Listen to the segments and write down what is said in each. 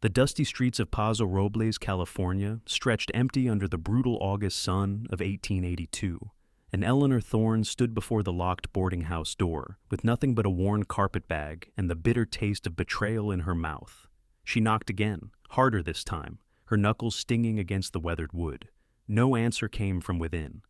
The dusty streets of Paso Robles, California, stretched empty under the brutal August sun of 1882, and Eleanor Thorne stood before the locked boarding house door, with nothing but a worn carpetbag and the bitter taste of betrayal in her mouth. She knocked again, harder this time, her knuckles stinging against the weathered wood. No answer came from within.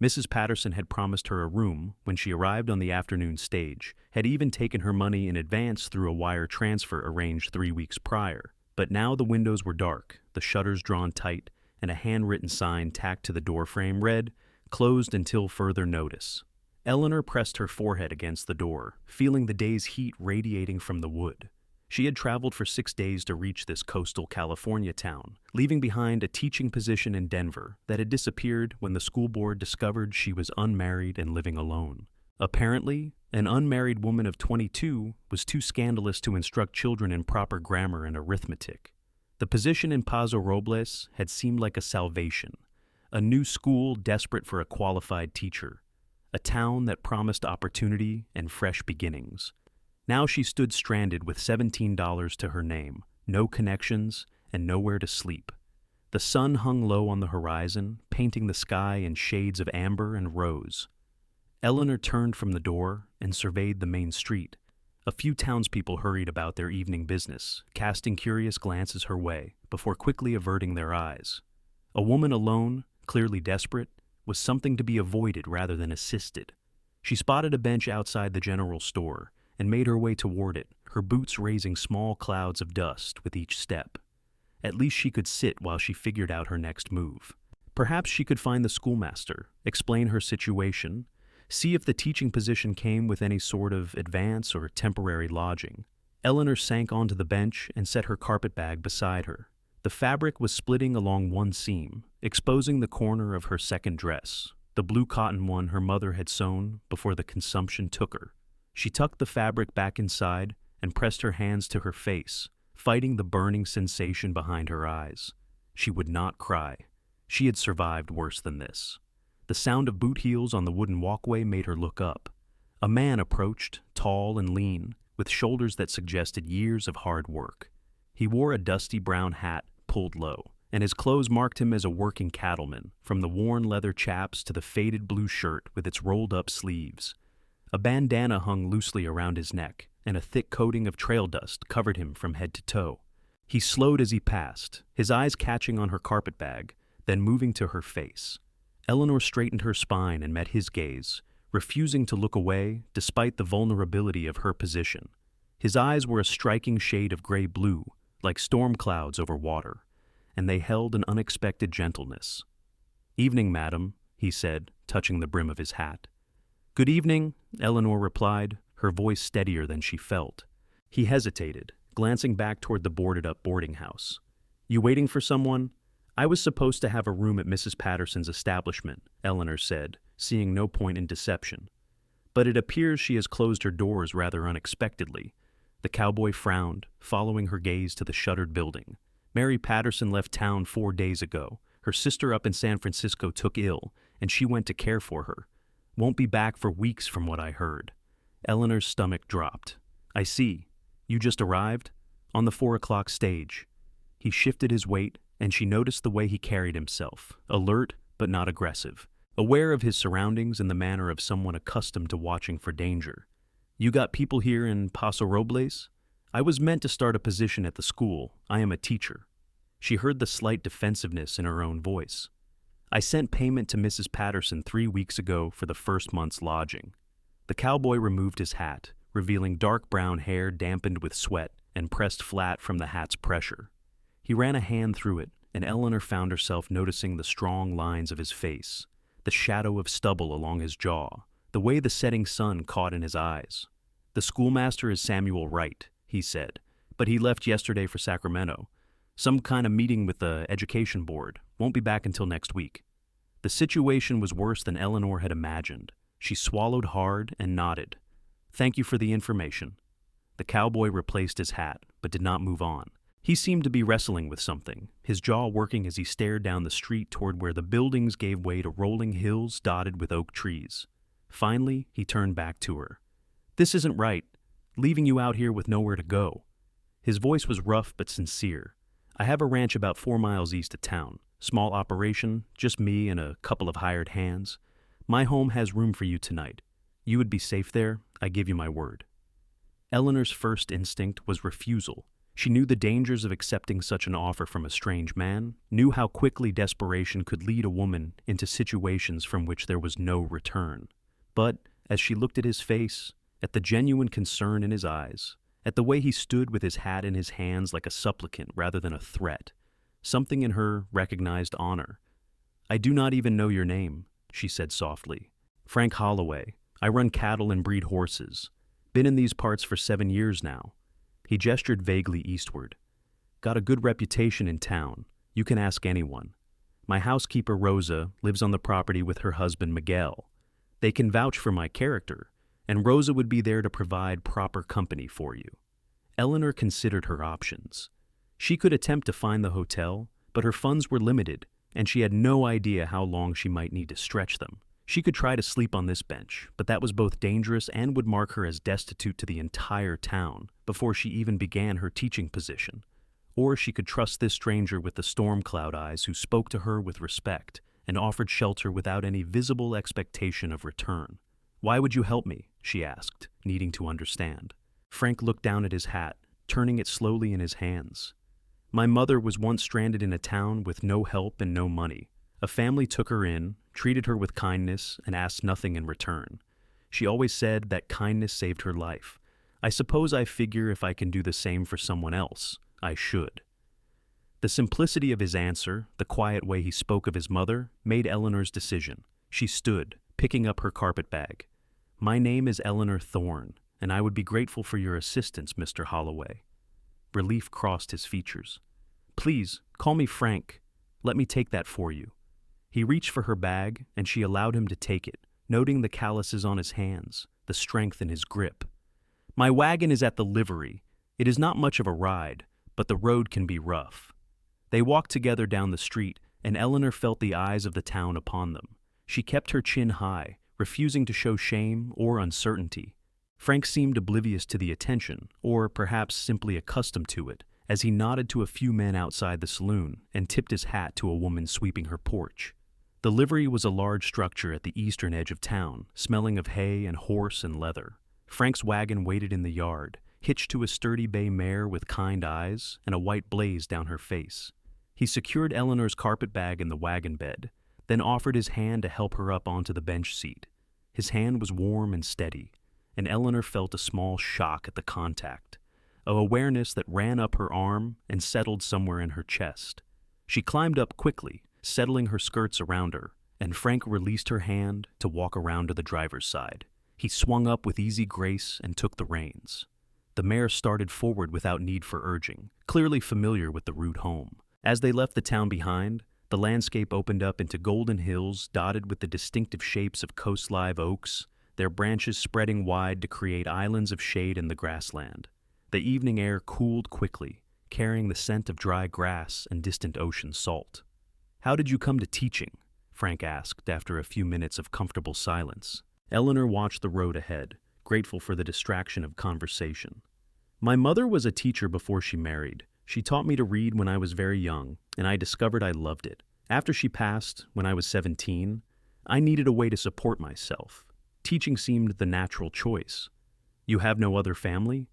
Mrs. Patterson had promised her a room when she arrived on the afternoon stage, had even taken her money in advance through a wire transfer arranged 3 weeks prior. But now the windows were dark, the shutters drawn tight, and a handwritten sign tacked to the doorframe read, "Closed until further notice." Eleanor pressed her forehead against the door, feeling the day's heat radiating from the wood. She had traveled for 6 days to reach this coastal California town, leaving behind a teaching position in Denver that had disappeared when the school board discovered she was unmarried and living alone. Apparently, an unmarried woman of 22 was too scandalous to instruct children in proper grammar and arithmetic. The position in Paso Robles had seemed like a salvation, a new school desperate for a qualified teacher, a town that promised opportunity and fresh beginnings. Now she stood stranded with $17 to her name, no connections, and nowhere to sleep. The sun hung low on the horizon, painting the sky in shades of amber and rose. Eleanor turned from the door and surveyed the main street. A few townspeople hurried about their evening business, casting curious glances her way before quickly averting their eyes. A woman alone, clearly desperate, was something to be avoided rather than assisted. She spotted a bench outside the general store and made her way toward it, her boots raising small clouds of dust with each step. At least she could sit while she figured out her next move. Perhaps she could find the schoolmaster, explain her situation, see if the teaching position came with any sort of advance or temporary lodging. Eleanor sank onto the bench and set her carpetbag beside her. The fabric was splitting along one seam, exposing the corner of her second dress, the blue cotton one her mother had sewn before the consumption took her. She tucked the fabric back inside and pressed her hands to her face, fighting the burning sensation behind her eyes. She would not cry. She had survived worse than this. The sound of boot heels on the wooden walkway made her look up. A man approached, tall and lean, with shoulders that suggested years of hard work. He wore a dusty brown hat pulled low, and his clothes marked him as a working cattleman, from the worn leather chaps to the faded blue shirt with its rolled-up sleeves. A bandana hung loosely around his neck, and a thick coating of trail dust covered him from head to toe. He slowed as he passed, his eyes catching on her carpetbag, then moving to her face. Eleanor straightened her spine and met his gaze, refusing to look away despite the vulnerability of her position. His eyes were a striking shade of gray-blue, like storm clouds over water, and they held an unexpected gentleness. "Evening, madam," he said, touching the brim of his hat. "Good evening," Eleanor replied, her voice steadier than she felt. He hesitated, glancing back toward the boarded-up boarding house. "You waiting for someone?" "I was supposed to have a room at Mrs. Patterson's establishment," Eleanor said, seeing no point in deception. "But it appears she has closed her doors rather unexpectedly." The cowboy frowned, following her gaze to the shuttered building. "Mary Patterson left town 4 days ago. Her sister up in San Francisco took ill, and she went to care for her. Won't be back for weeks from what I heard." Eleanor's stomach dropped. "I see. You just arrived?" "On the 4 o'clock stage." He shifted his weight, and she noticed the way he carried himself, alert but not aggressive, aware of his surroundings in the manner of someone accustomed to watching for danger. "You got people here in Paso Robles?" "I was meant to start a position at the school. I am a teacher." She heard the slight defensiveness in her own voice. "I sent payment to Mrs. Patterson 3 weeks ago for the first month's lodging." The cowboy removed his hat, revealing dark brown hair dampened with sweat and pressed flat from the hat's pressure. He ran a hand through it, and Eleanor found herself noticing the strong lines of his face, the shadow of stubble along his jaw, the way the setting sun caught in his eyes. "The schoolmaster is Samuel Wright," he said, "but he left yesterday for Sacramento. Some kind of meeting with the education board. Won't be back until next week." The situation was worse than Eleanor had imagined. She swallowed hard and nodded. "Thank you for the information." The cowboy replaced his hat, but did not move on. He seemed to be wrestling with something, his jaw working as he stared down the street toward where the buildings gave way to rolling hills dotted with oak trees. Finally, he turned back to her. "This isn't right. Leaving you out here with nowhere to go." His voice was rough but sincere. I have a ranch about 4 miles east of town. Small operation, just me and a couple of hired hands. My home has room for you tonight. You would be safe there, I give you my word." Eleanor's first instinct was refusal. She knew the dangers of accepting such an offer from a strange man, knew how quickly desperation could lead a woman into situations from which there was no return. But as she looked at his face, at the genuine concern in his eyes, at the way he stood with his hat in his hands like a supplicant rather than a threat, something in her recognized honor. "I do not even know your name," she said softly. "Frank Holloway. I run cattle and breed horses. Been in these parts for 7 years now." He gestured vaguely eastward. "Got a good reputation in town. You can ask anyone. My housekeeper, Rosa, lives on the property with her husband, Miguel. They can vouch for my character, and Rosa would be there to provide proper company for you." Eleanor considered her options. She could attempt to find the hotel, but her funds were limited, and she had no idea how long she might need to stretch them. She could try to sleep on this bench, but that was both dangerous and would mark her as destitute to the entire town before she even began her teaching position. Or she could trust this stranger with the storm cloud eyes who spoke to her with respect and offered shelter without any visible expectation of return. "Why would you help me?" she asked, needing to understand. Frank looked down at his hat, turning it slowly in his hands. "My mother was once stranded in a town with no help and no money. A family took her in, treated her with kindness, and asked nothing in return. She always said that kindness saved her life. I suppose I figure if I can do the same for someone else, I should." The simplicity of his answer, the quiet way he spoke of his mother, made Eleanor's decision. She stood, picking up her carpetbag. "My name is Eleanor Thorne, and I would be grateful for your assistance, Mr. Holloway." Relief crossed his features. "Please, call me Frank. Let me take that for you." He reached for her bag, and she allowed him to take it, noting the calluses on his hands, the strength in his grip. "My wagon is at the livery. It is not much of a ride, but the road can be rough." They walked together down the street, and Eleanor felt the eyes of the town upon them. She kept her chin high, refusing to show shame or uncertainty. Frank seemed oblivious to the attention, or perhaps simply accustomed to it, as he nodded to a few men outside the saloon and tipped his hat to a woman sweeping her porch. The livery was a large structure at the eastern edge of town, smelling of hay and horse and leather. Frank's wagon waited in the yard, hitched to a sturdy bay mare with kind eyes and a white blaze down her face. He secured Eleanor's carpetbag in the wagon bed, then offered his hand to help her up onto the bench seat. His hand was warm and steady, and Eleanor felt a small shock at the contact, of awareness that ran up her arm and settled somewhere in her chest. She climbed up quickly, settling her skirts around her, and Frank released her hand to walk around to the driver's side. He swung up with easy grace and took the reins. The mare started forward without need for urging, clearly familiar with the route home. As they left the town behind, the landscape opened up into golden hills dotted with the distinctive shapes of coast-live oaks, their branches spreading wide to create islands of shade in the grassland. The evening air cooled quickly, carrying the scent of dry grass and distant ocean salt. "How did you come to teaching?" Frank asked after a few minutes of comfortable silence. Eleanor watched the road ahead, grateful for the distraction of conversation. "My mother was a teacher before she married. She taught me to read when I was very young, and I discovered I loved it. After she passed, when I was 17, I needed a way to support myself. Teaching seemed the natural choice." "You have no other family?"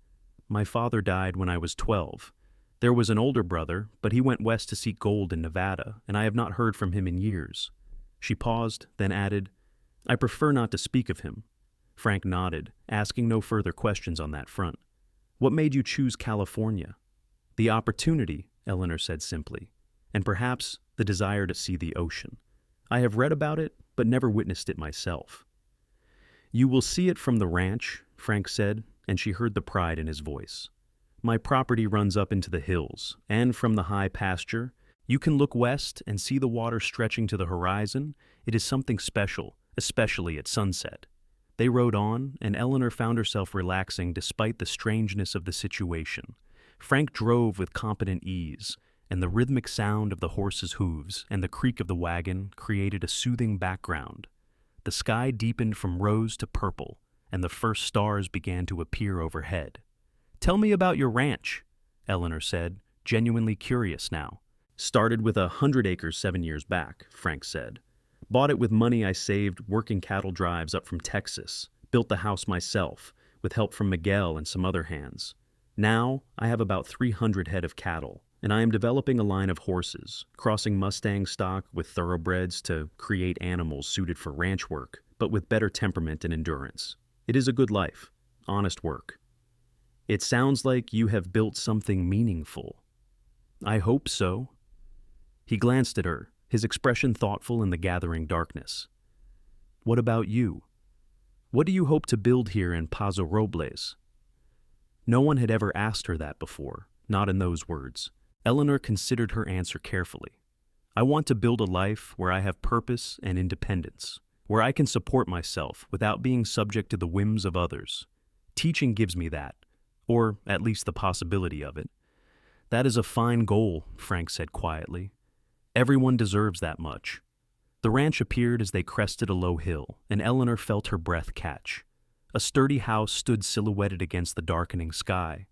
"My father died when I was 12. There was an older brother, but he went west to seek gold in Nevada, and I have not heard from him in years." She paused, then added, "I prefer not to speak of him." Frank nodded, asking no further questions on that front. "What made you choose California?" "The opportunity," Eleanor said simply, "and perhaps the desire to see the ocean. I have read about it, but never witnessed it myself." "You will see it from the ranch," Frank said, and she heard the pride in his voice. "My property runs up into the hills, and from the high pasture, you can look west and see the water stretching to the horizon. It is something special, especially at sunset." They rode on, and Eleanor found herself relaxing despite the strangeness of the situation. Frank drove with competent ease, and the rhythmic sound of the horse's hooves and the creak of the wagon created a soothing background. The sky deepened from rose to purple, and the first stars began to appear overhead. "Tell me about your ranch," Eleanor said, genuinely curious now. Started with 100 acres 7 years back, Frank said. Bought it with money I saved working cattle drives up from Texas. Built the house myself, with help from Miguel and some other hands. Now, I have about 300 head of cattle, and I am developing a line of horses, crossing Mustang stock with thoroughbreds to create animals suited for ranch work, but with better temperament and endurance. It is a good life, honest work. It sounds like you have built something meaningful. I hope so. He glanced at her, his expression thoughtful in the gathering darkness. What about you? What do you hope to build here in Paso Robles? No one had ever asked her that before, not in those words. Eleanor considered her answer carefully. I want to build a life where I have purpose and independence, where I can support myself without being subject to the whims of others. Teaching gives me that, or at least the possibility of it. That is a fine goal, Frank said quietly. Everyone deserves that much. The ranch appeared as they crested a low hill, and Eleanor felt her breath catch. A sturdy house stood silhouetted against the darkening sky,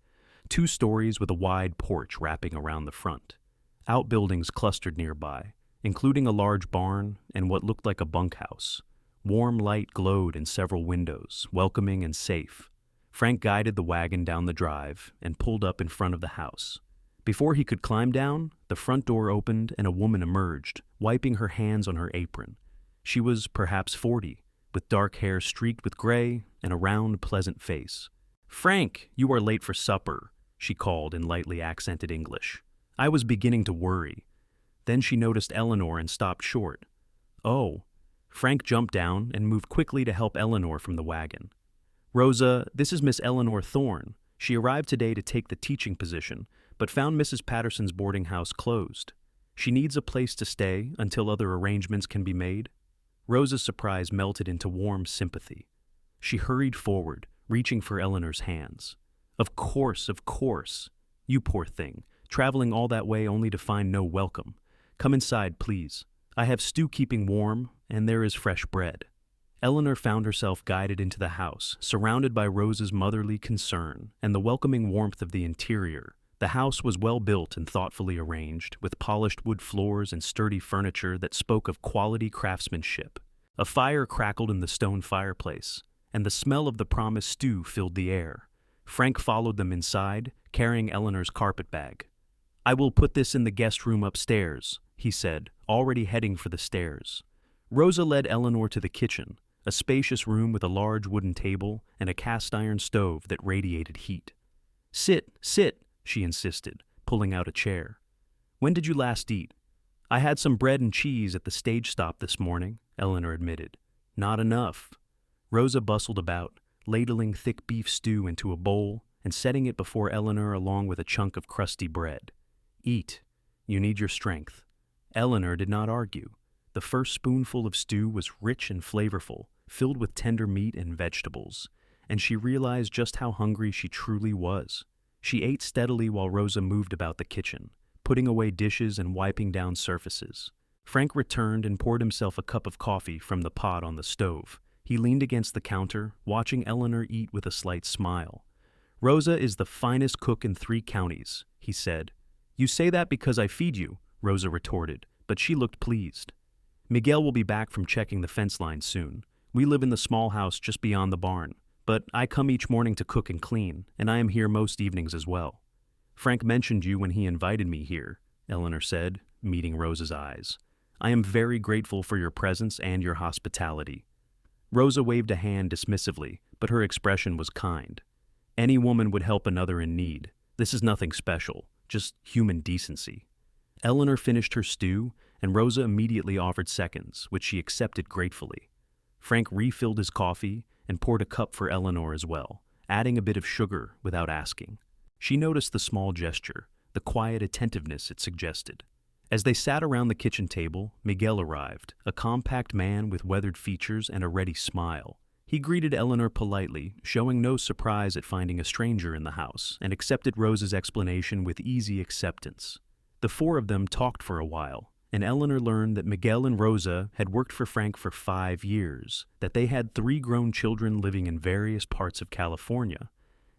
2 stories with a wide porch wrapping around the front. Outbuildings clustered nearby, including a large barn and what looked like a bunkhouse. Warm light glowed in several windows, welcoming and safe. Frank guided the wagon down the drive and pulled up in front of the house. Before he could climb down, the front door opened and a woman emerged, wiping her hands on her apron. She was perhaps 40, with dark hair streaked with gray and a round, pleasant face. "Frank, you are late for supper," she called in lightly accented English. I was beginning to worry. Then she noticed Eleanor and stopped short. "Oh." Frank jumped down and moved quickly to help Eleanor from the wagon. "Rosa, this is Miss Eleanor Thorne. She arrived today to take the teaching position, but found Mrs. Patterson's boarding house closed. She needs a place to stay until other arrangements can be made." Rosa's surprise melted into warm sympathy. She hurried forward, reaching for Eleanor's hands. Of course. You poor thing, traveling all that way only to find no welcome. Come inside, please. I have stew keeping warm, and there is fresh bread." Eleanor found herself guided into the house, surrounded by Rosa's motherly concern and the welcoming warmth of the interior. The house was well built and thoughtfully arranged, with polished wood floors and sturdy furniture that spoke of quality craftsmanship. A fire crackled in the stone fireplace, and the smell of the promised stew filled the air. Frank followed them inside, carrying Eleanor's carpet bag. "I will put this in the guest room upstairs," he said, already heading for the stairs. Rosa led Eleanor to the kitchen, a spacious room with a large wooden table and a cast-iron stove that radiated heat. Sit," she insisted, pulling out a chair. "When did you last eat?" "I had some bread and cheese at the stage stop this morning," Eleanor admitted. "Not enough." Rosa bustled about, ladling thick beef stew into a bowl and setting it before Eleanor along with a chunk of crusty bread. "Eat. You need your strength." Eleanor did not argue. The first spoonful of stew was rich and flavorful, filled with tender meat and vegetables, and she realized just how hungry she truly was. She ate steadily while Rosa moved about the kitchen, putting away dishes and wiping down surfaces. Frank returned and poured himself a cup of coffee from the pot on the stove. He leaned against the counter, watching Eleanor eat with a slight smile. "Rosa is the finest cook in 3 counties, he said. "You say that because I feed you," Rosa retorted, but she looked pleased. "Miguel will be back from checking the fence line soon. We live in the small house just beyond the barn, but I come each morning to cook and clean, and I am here most evenings as well." "Frank mentioned you when he invited me here," Eleanor said, meeting Rosa's eyes. "I am very grateful for your presence and your hospitality." Rosa waved a hand dismissively, but her expression was kind. Any woman would help another in need. This is nothing special, just human decency. Eleanor finished her stew, and Rosa immediately offered seconds, which she accepted gratefully. Frank refilled his coffee and poured a cup for Eleanor as well, adding a bit of sugar without asking. She noticed the small gesture, the quiet attentiveness it suggested. As they sat around the kitchen table, Miguel arrived, a compact man with weathered features and a ready smile. He greeted Eleanor politely, showing no surprise at finding a stranger in the house, and accepted Rosa's explanation with easy acceptance. The 4 of them talked for a while, and Eleanor learned that Miguel and Rosa had worked for Frank for 5 years, that they had 3 grown children living in various parts of California,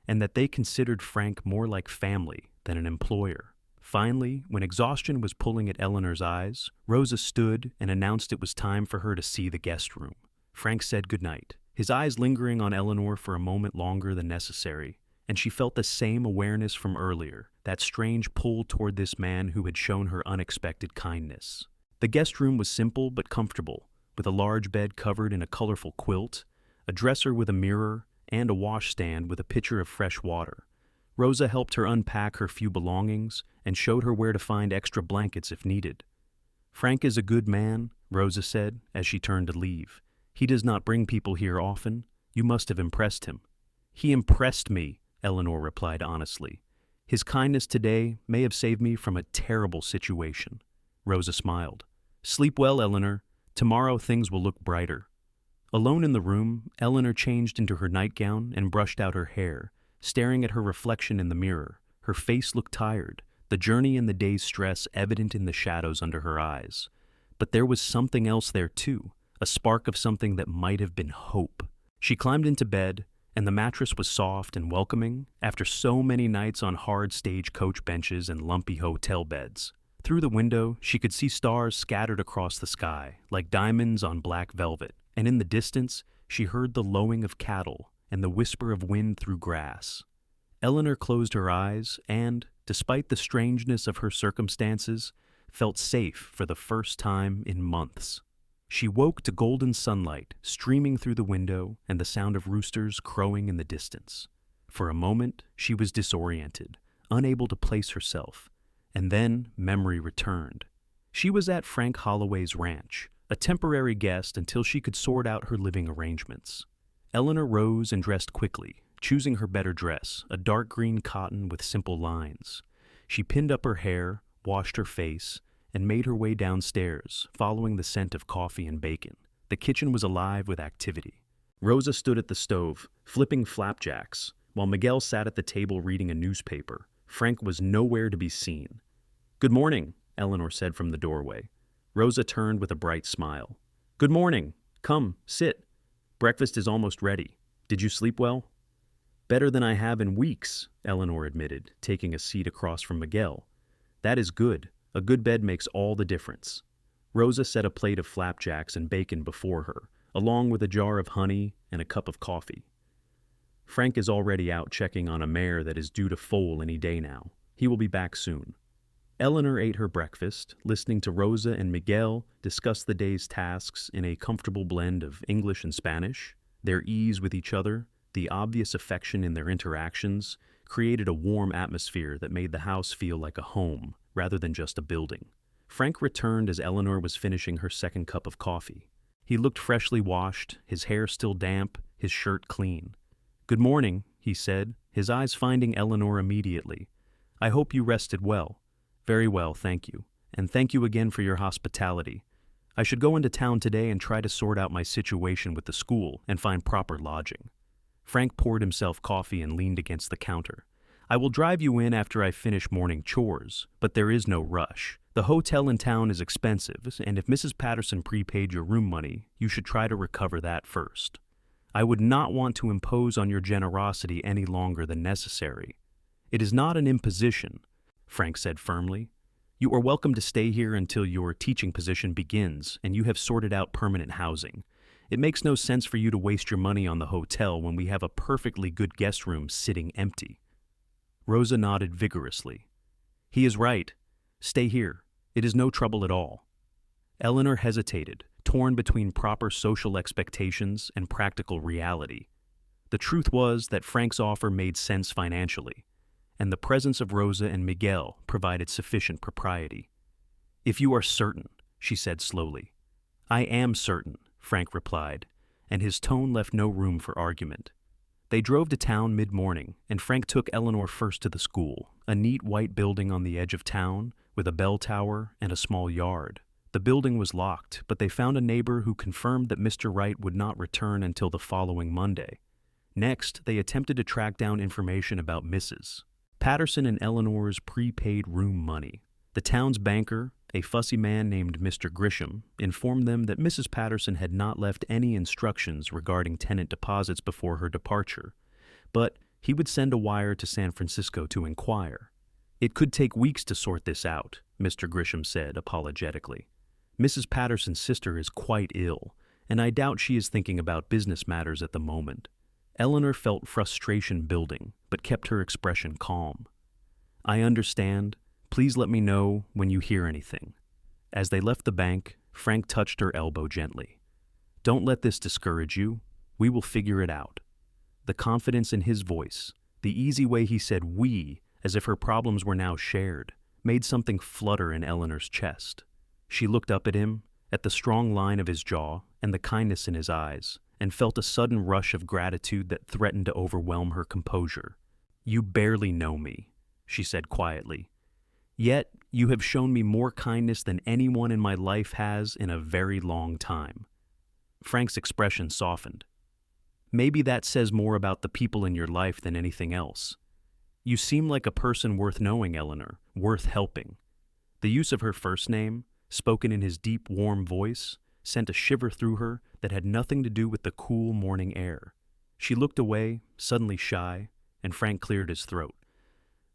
and that they considered Frank more like family than an employer. Finally, when exhaustion was pulling at Eleanor's eyes, Rosa stood and announced it was time for her to see the guest room. Frank said goodnight, his eyes lingering on Eleanor for a moment longer than necessary, and she felt the same awareness from earlier, that strange pull toward this man who had shown her unexpected kindness. The guest room was simple but comfortable, with a large bed covered in a colorful quilt, a dresser with a mirror, and a washstand with a pitcher of fresh water. Rosa helped her unpack her few belongings and showed her where to find extra blankets if needed. "Frank is a good man," Rosa said as she turned to leave. "He does not bring people here often. You must have impressed him." "He impressed me," Eleanor replied honestly. "His kindness today may have saved me from a terrible situation." Rosa smiled. "Sleep well, Eleanor. Tomorrow things will look brighter." Alone in the room, Eleanor changed into her nightgown and brushed out her hair, staring at her reflection in the mirror. Her face looked tired, the journey and the day's stress evident in the shadows under her eyes. But there was something else there too, a spark of something that might have been hope. She climbed into bed, and the mattress was soft and welcoming after so many nights on hard stagecoach benches and lumpy hotel beds. Through the window, she could see stars scattered across the sky, like diamonds on black velvet, and in the distance, she heard the lowing of cattle and the whisper of wind through grass. Eleanor closed her eyes and, despite the strangeness of her circumstances, felt safe for the first time in months. She woke to golden sunlight streaming through the window and the sound of roosters crowing in the distance. For a moment, she was disoriented, unable to place herself, and then memory returned. She was at Frank Holloway's ranch, a temporary guest until she could sort out her living arrangements. Eleanor rose and dressed quickly, choosing her better dress, a dark green cotton with simple lines. She pinned up her hair, washed her face, and made her way downstairs, following the scent of coffee and bacon. The kitchen was alive with activity. Rosa stood at the stove, flipping flapjacks, while Miguel sat at the table reading a newspaper. Frank was nowhere to be seen. "Good morning," Eleanor said from the doorway. Rosa turned with a bright smile. "Good morning. Come, sit. Breakfast is almost ready. Did you sleep well?" "Better than I have in weeks," Eleanor admitted, taking a seat across from Miguel. "That is good. A good bed makes all the difference." Rosa set a plate of flapjacks and bacon before her, along with a jar of honey and a cup of coffee. "Frank is already out checking on a mare that is due to foal any day now. He will be back soon." Eleanor ate her breakfast, listening to Rosa and Miguel discuss the day's tasks in a comfortable blend of English and Spanish. Their ease with each other, the obvious affection in their interactions, created a warm atmosphere that made the house feel like a home, rather than just a building. Frank returned as Eleanor was finishing her second cup of coffee. He looked freshly washed, his hair still damp, his shirt clean. "Good morning," he said, his eyes finding Eleanor immediately. "I hope you rested well." "Very well, thank you. And thank you again for your hospitality. I should go into town today and try to sort out my situation with the school and find proper lodging." Frank poured himself coffee and leaned against the counter. "I will drive you in after I finish morning chores, but there is no rush. The hotel in town is expensive, and if Mrs. Patterson prepaid your room money, you should try to recover that first. I would not want to impose on your generosity any longer than necessary. It is not an imposition," Frank said firmly. "You are welcome to stay here until your teaching position begins and you have sorted out permanent housing. It makes no sense for you to waste your money on the hotel when we have a perfectly good guest room sitting empty." Rosa nodded vigorously. "He is right. Stay here. It is no trouble at all." Eleanor hesitated, torn between proper social expectations and practical reality. The truth was that Frank's offer made sense financially, and the presence of Rosa and Miguel provided sufficient propriety. "If you are certain," she said slowly. "I am certain," Frank replied, and his tone left no room for argument. They drove to town mid-morning, and Frank took Eleanor first to the school, a neat white building on the edge of town, with a bell tower and a small yard. The building was locked, but they found a neighbor who confirmed that Mr. Wright would not return until the following Monday. Next, they attempted to track down information about Mrs. Patterson and Eleanor's prepaid room money. The town's banker, a fussy man named Mr. Grisham, informed them that Mrs. Patterson had not left any instructions regarding tenant deposits before her departure, but he would send a wire to San Francisco to inquire. "It could take weeks to sort this out," Mr. Grisham said apologetically. "Mrs. Patterson's sister is quite ill, and I doubt she is thinking about business matters at the moment." Eleanor felt frustration building, but kept her expression calm. "I understand. Please let me know when you hear anything." As they left the bank, Frank touched her elbow gently. "Don't let this discourage you. We will figure it out." The confidence in his voice, the easy way he said "we," as if her problems were now shared, made something flutter in Eleanor's chest. She looked up at him, at the strong line of his jaw and the kindness in his eyes, and felt a sudden rush of gratitude that threatened to overwhelm her composure. "You barely know me," she said quietly. "Yet you have shown me more kindness than anyone in my life has in a very long time." Frank's expression softened. "Maybe that says more about the people in your life than anything else. You seem like a person worth knowing, Eleanor, worth helping." The use of her first name, spoken in his deep, warm voice, sent a shiver through her that had nothing to do with the cool morning air. She looked away, suddenly shy, and Frank cleared his throat.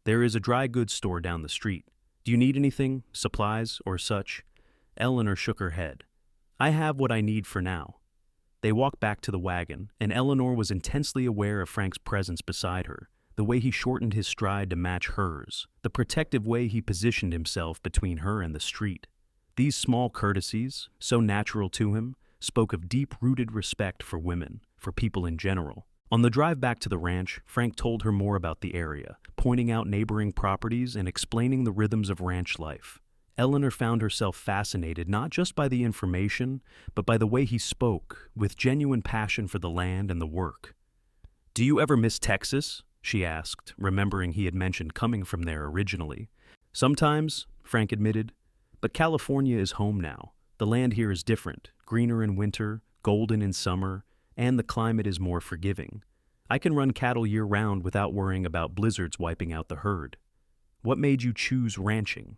"There is a dry goods store down the street. Do you need anything, supplies, or such?" Eleanor shook her head. "I have what I need for now." They walked back to the wagon, and Eleanor was intensely aware of Frank's presence beside her, the way he shortened his stride to match hers, the protective way he positioned himself between her and the street. These small courtesies, so natural to him, spoke of deep-rooted respect for women, for people in general. On the drive back to the ranch, Frank told her more about the area, pointing out neighboring properties and explaining the rhythms of ranch life. Eleanor found herself fascinated not just by the information, but by the way he spoke, with genuine passion for the land and the work. "Do you ever miss Texas?" she asked, remembering he had mentioned coming from there originally. "Sometimes," Frank admitted, "but California is home now. The land here is different, greener in winter, golden in summer, and the climate is more forgiving. I can run cattle year-round without worrying about blizzards wiping out the herd." "What made you choose ranching?"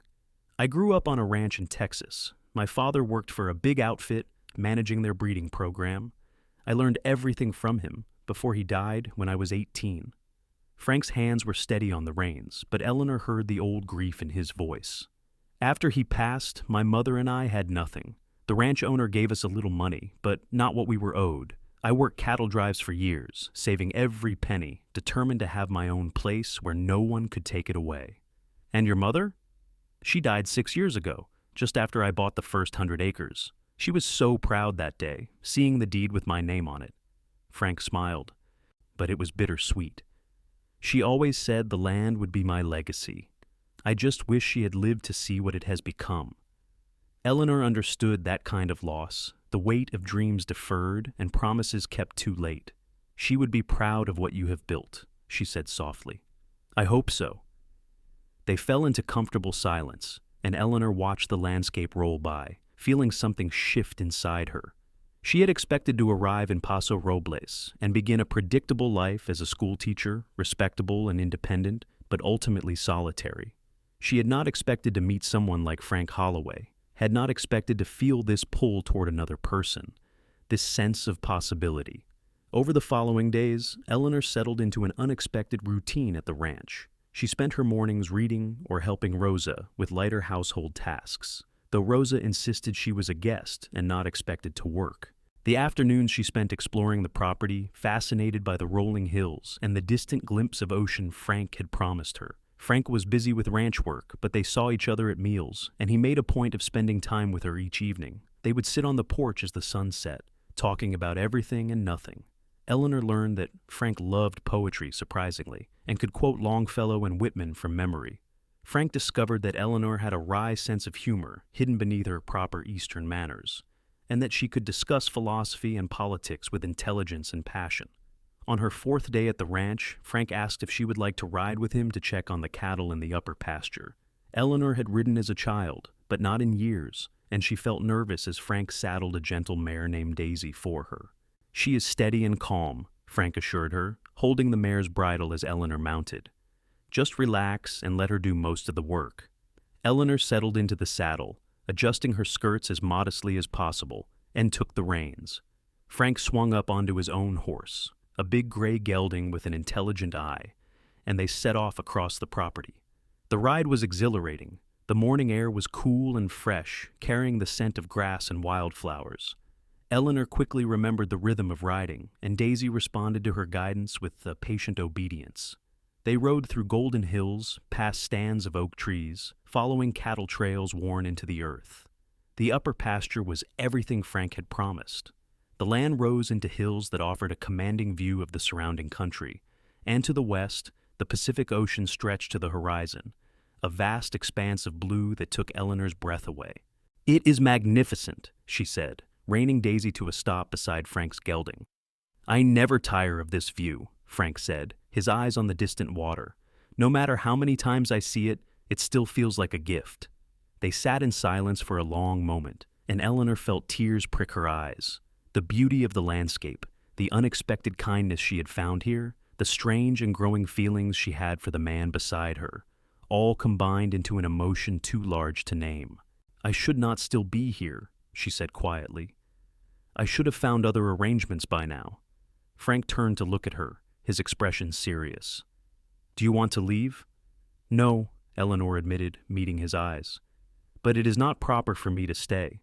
"I grew up on a ranch in Texas. My father worked for a big outfit, managing their breeding program. I learned everything from him before he died when I was 18. Frank's hands were steady on the reins, but Eleanor heard the old grief in his voice. "After he passed, my mother and I had nothing. The ranch owner gave us a little money, but not what we were owed. I worked cattle drives for years, saving every penny, determined to have my own place where no one could take it away." "And your mother?" "She died 6 years ago, just after I bought the first 100 acres. She was so proud that day, seeing the deed with my name on it." Frank smiled, but it was bittersweet. "She always said the land would be my legacy. I just wish she had lived to see what it has become." Eleanor understood that kind of loss, the weight of dreams deferred and promises kept too late. "She would be proud of what you have built," she said softly. "I hope so." They fell into comfortable silence, and Eleanor watched the landscape roll by, feeling something shift inside her. She had expected to arrive in Paso Robles and begin a predictable life as a schoolteacher, respectable and independent, but ultimately solitary. She had not expected to meet someone like Frank Holloway, had not expected to feel this pull toward another person, this sense of possibility. Over the following days, Eleanor settled into an unexpected routine at the ranch. She spent her mornings reading or helping Rosa with lighter household tasks, though Rosa insisted she was a guest and not expected to work. The afternoons she spent exploring the property, fascinated by the rolling hills and the distant glimpse of ocean Frank had promised her. Frank was busy with ranch work, but they saw each other at meals, and he made a point of spending time with her each evening. They would sit on the porch as the sun set, talking about everything and nothing. Eleanor learned that Frank loved poetry, surprisingly, and could quote Longfellow and Whitman from memory. Frank discovered that Eleanor had a wry sense of humor hidden beneath her proper Eastern manners, and that she could discuss philosophy and politics with intelligence and passion. On her 4th day at the ranch, Frank asked if she would like to ride with him to check on the cattle in the upper pasture. Eleanor had ridden as a child, but not in years, and she felt nervous as Frank saddled a gentle mare named Daisy for her. "She is steady and calm," Frank assured her, holding the mare's bridle as Eleanor mounted. "Just relax and let her do most of the work." Eleanor settled into the saddle, adjusting her skirts as modestly as possible, and took the reins. Frank swung up onto his own horse, a big gray gelding with an intelligent eye, and they set off across the property. The ride was exhilarating. The morning air was cool and fresh, carrying the scent of grass and wildflowers. Eleanor quickly remembered the rhythm of riding, and Daisy responded to her guidance with a patient obedience. They rode through golden hills, past stands of oak trees, following cattle trails worn into the earth. The upper pasture was everything Frank had promised. The land rose into hills that offered a commanding view of the surrounding country, and to the west, the Pacific Ocean stretched to the horizon, a vast expanse of blue that took Eleanor's breath away. "It is magnificent," she said, reining Daisy to a stop beside Frank's gelding. "I never tire of this view," Frank said, his eyes on the distant water. "No matter how many times I see it, it still feels like a gift." They sat in silence for a long moment, and Eleanor felt tears prick her eyes. The beauty of the landscape, the unexpected kindness she had found here, the strange and growing feelings she had for the man beside her, all combined into an emotion too large to name. "I should not still be here," she said quietly. "I should have found other arrangements by now." Frank turned to look at her, his expression serious. "Do you want to leave?" "No," Eleanor admitted, meeting his eyes. "But it is not proper for me to stay.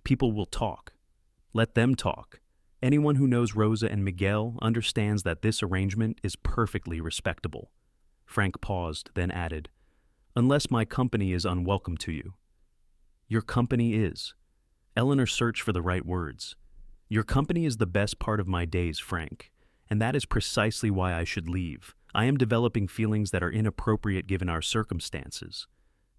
People will talk. Let them talk. Anyone who knows Rosa and Miguel understands that this arrangement is perfectly respectable." Frank paused, then added, "Unless my company is unwelcome to you." "Your company is." Eleanor searched for the right words. "Your company is the best part of my days, Frank, and that is precisely why I should leave. I am developing feelings that are inappropriate given our circumstances."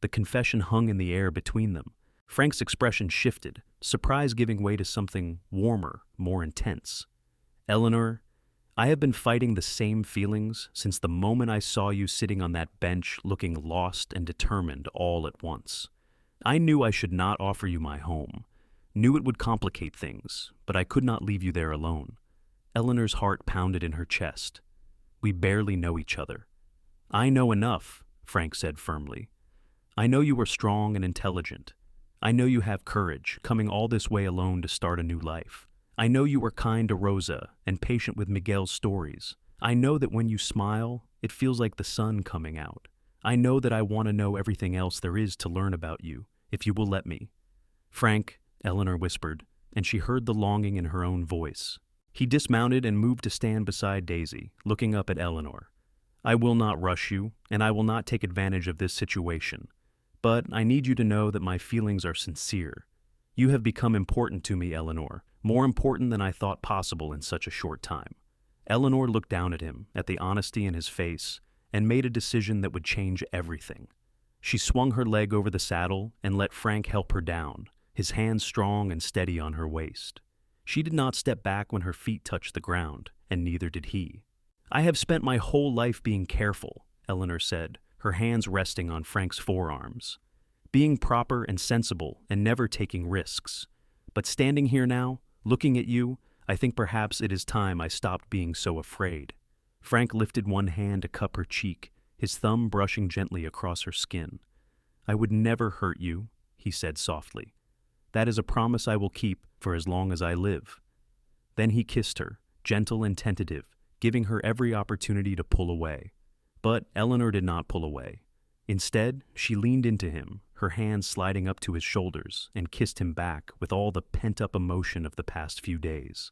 The confession hung in the air between them. Frank's expression shifted, surprise giving way to something warmer, more intense. "Eleanor, I have been fighting the same feelings since the moment I saw you sitting on that bench looking lost and determined all at once. I knew I should not offer you my home, knew it would complicate things, but I could not leave you there alone." Eleanor's heart pounded in her chest. "We barely know each other." "I know enough," Frank said firmly. "I know you are strong and intelligent. I know you have courage, coming all this way alone to start a new life. I know you are kind to Rosa and patient with Miguel's stories. I know that when you smile, it feels like the sun coming out. I know that I want to know everything else there is to learn about you, if you will let me." "Frank," Eleanor whispered, and she heard the longing in her own voice. He dismounted and moved to stand beside Daisy, looking up at Eleanor. "I will not rush you, and I will not take advantage of this situation. But I need you to know that my feelings are sincere. You have become important to me, Eleanor, more important than I thought possible in such a short time." Eleanor looked down at him, at the honesty in his face, and made a decision that would change everything. She swung her leg over the saddle and let Frank help her down, his hands strong and steady on her waist. She did not step back when her feet touched the ground, and neither did he. "I have spent my whole life being careful," Eleanor said, her hands resting on Frank's forearms. "Being proper and sensible and never taking risks. But standing here now, looking at you, I think perhaps it is time I stopped being so afraid." Frank lifted one hand to cup her cheek, his thumb brushing gently across her skin. "I would never hurt you," he said softly. "That is a promise I will keep for as long as I live." Then he kissed her, gentle and tentative, giving her every opportunity to pull away. But Eleanor did not pull away. Instead, she leaned into him, her hands sliding up to his shoulders, and kissed him back with all the pent-up emotion of the past few days.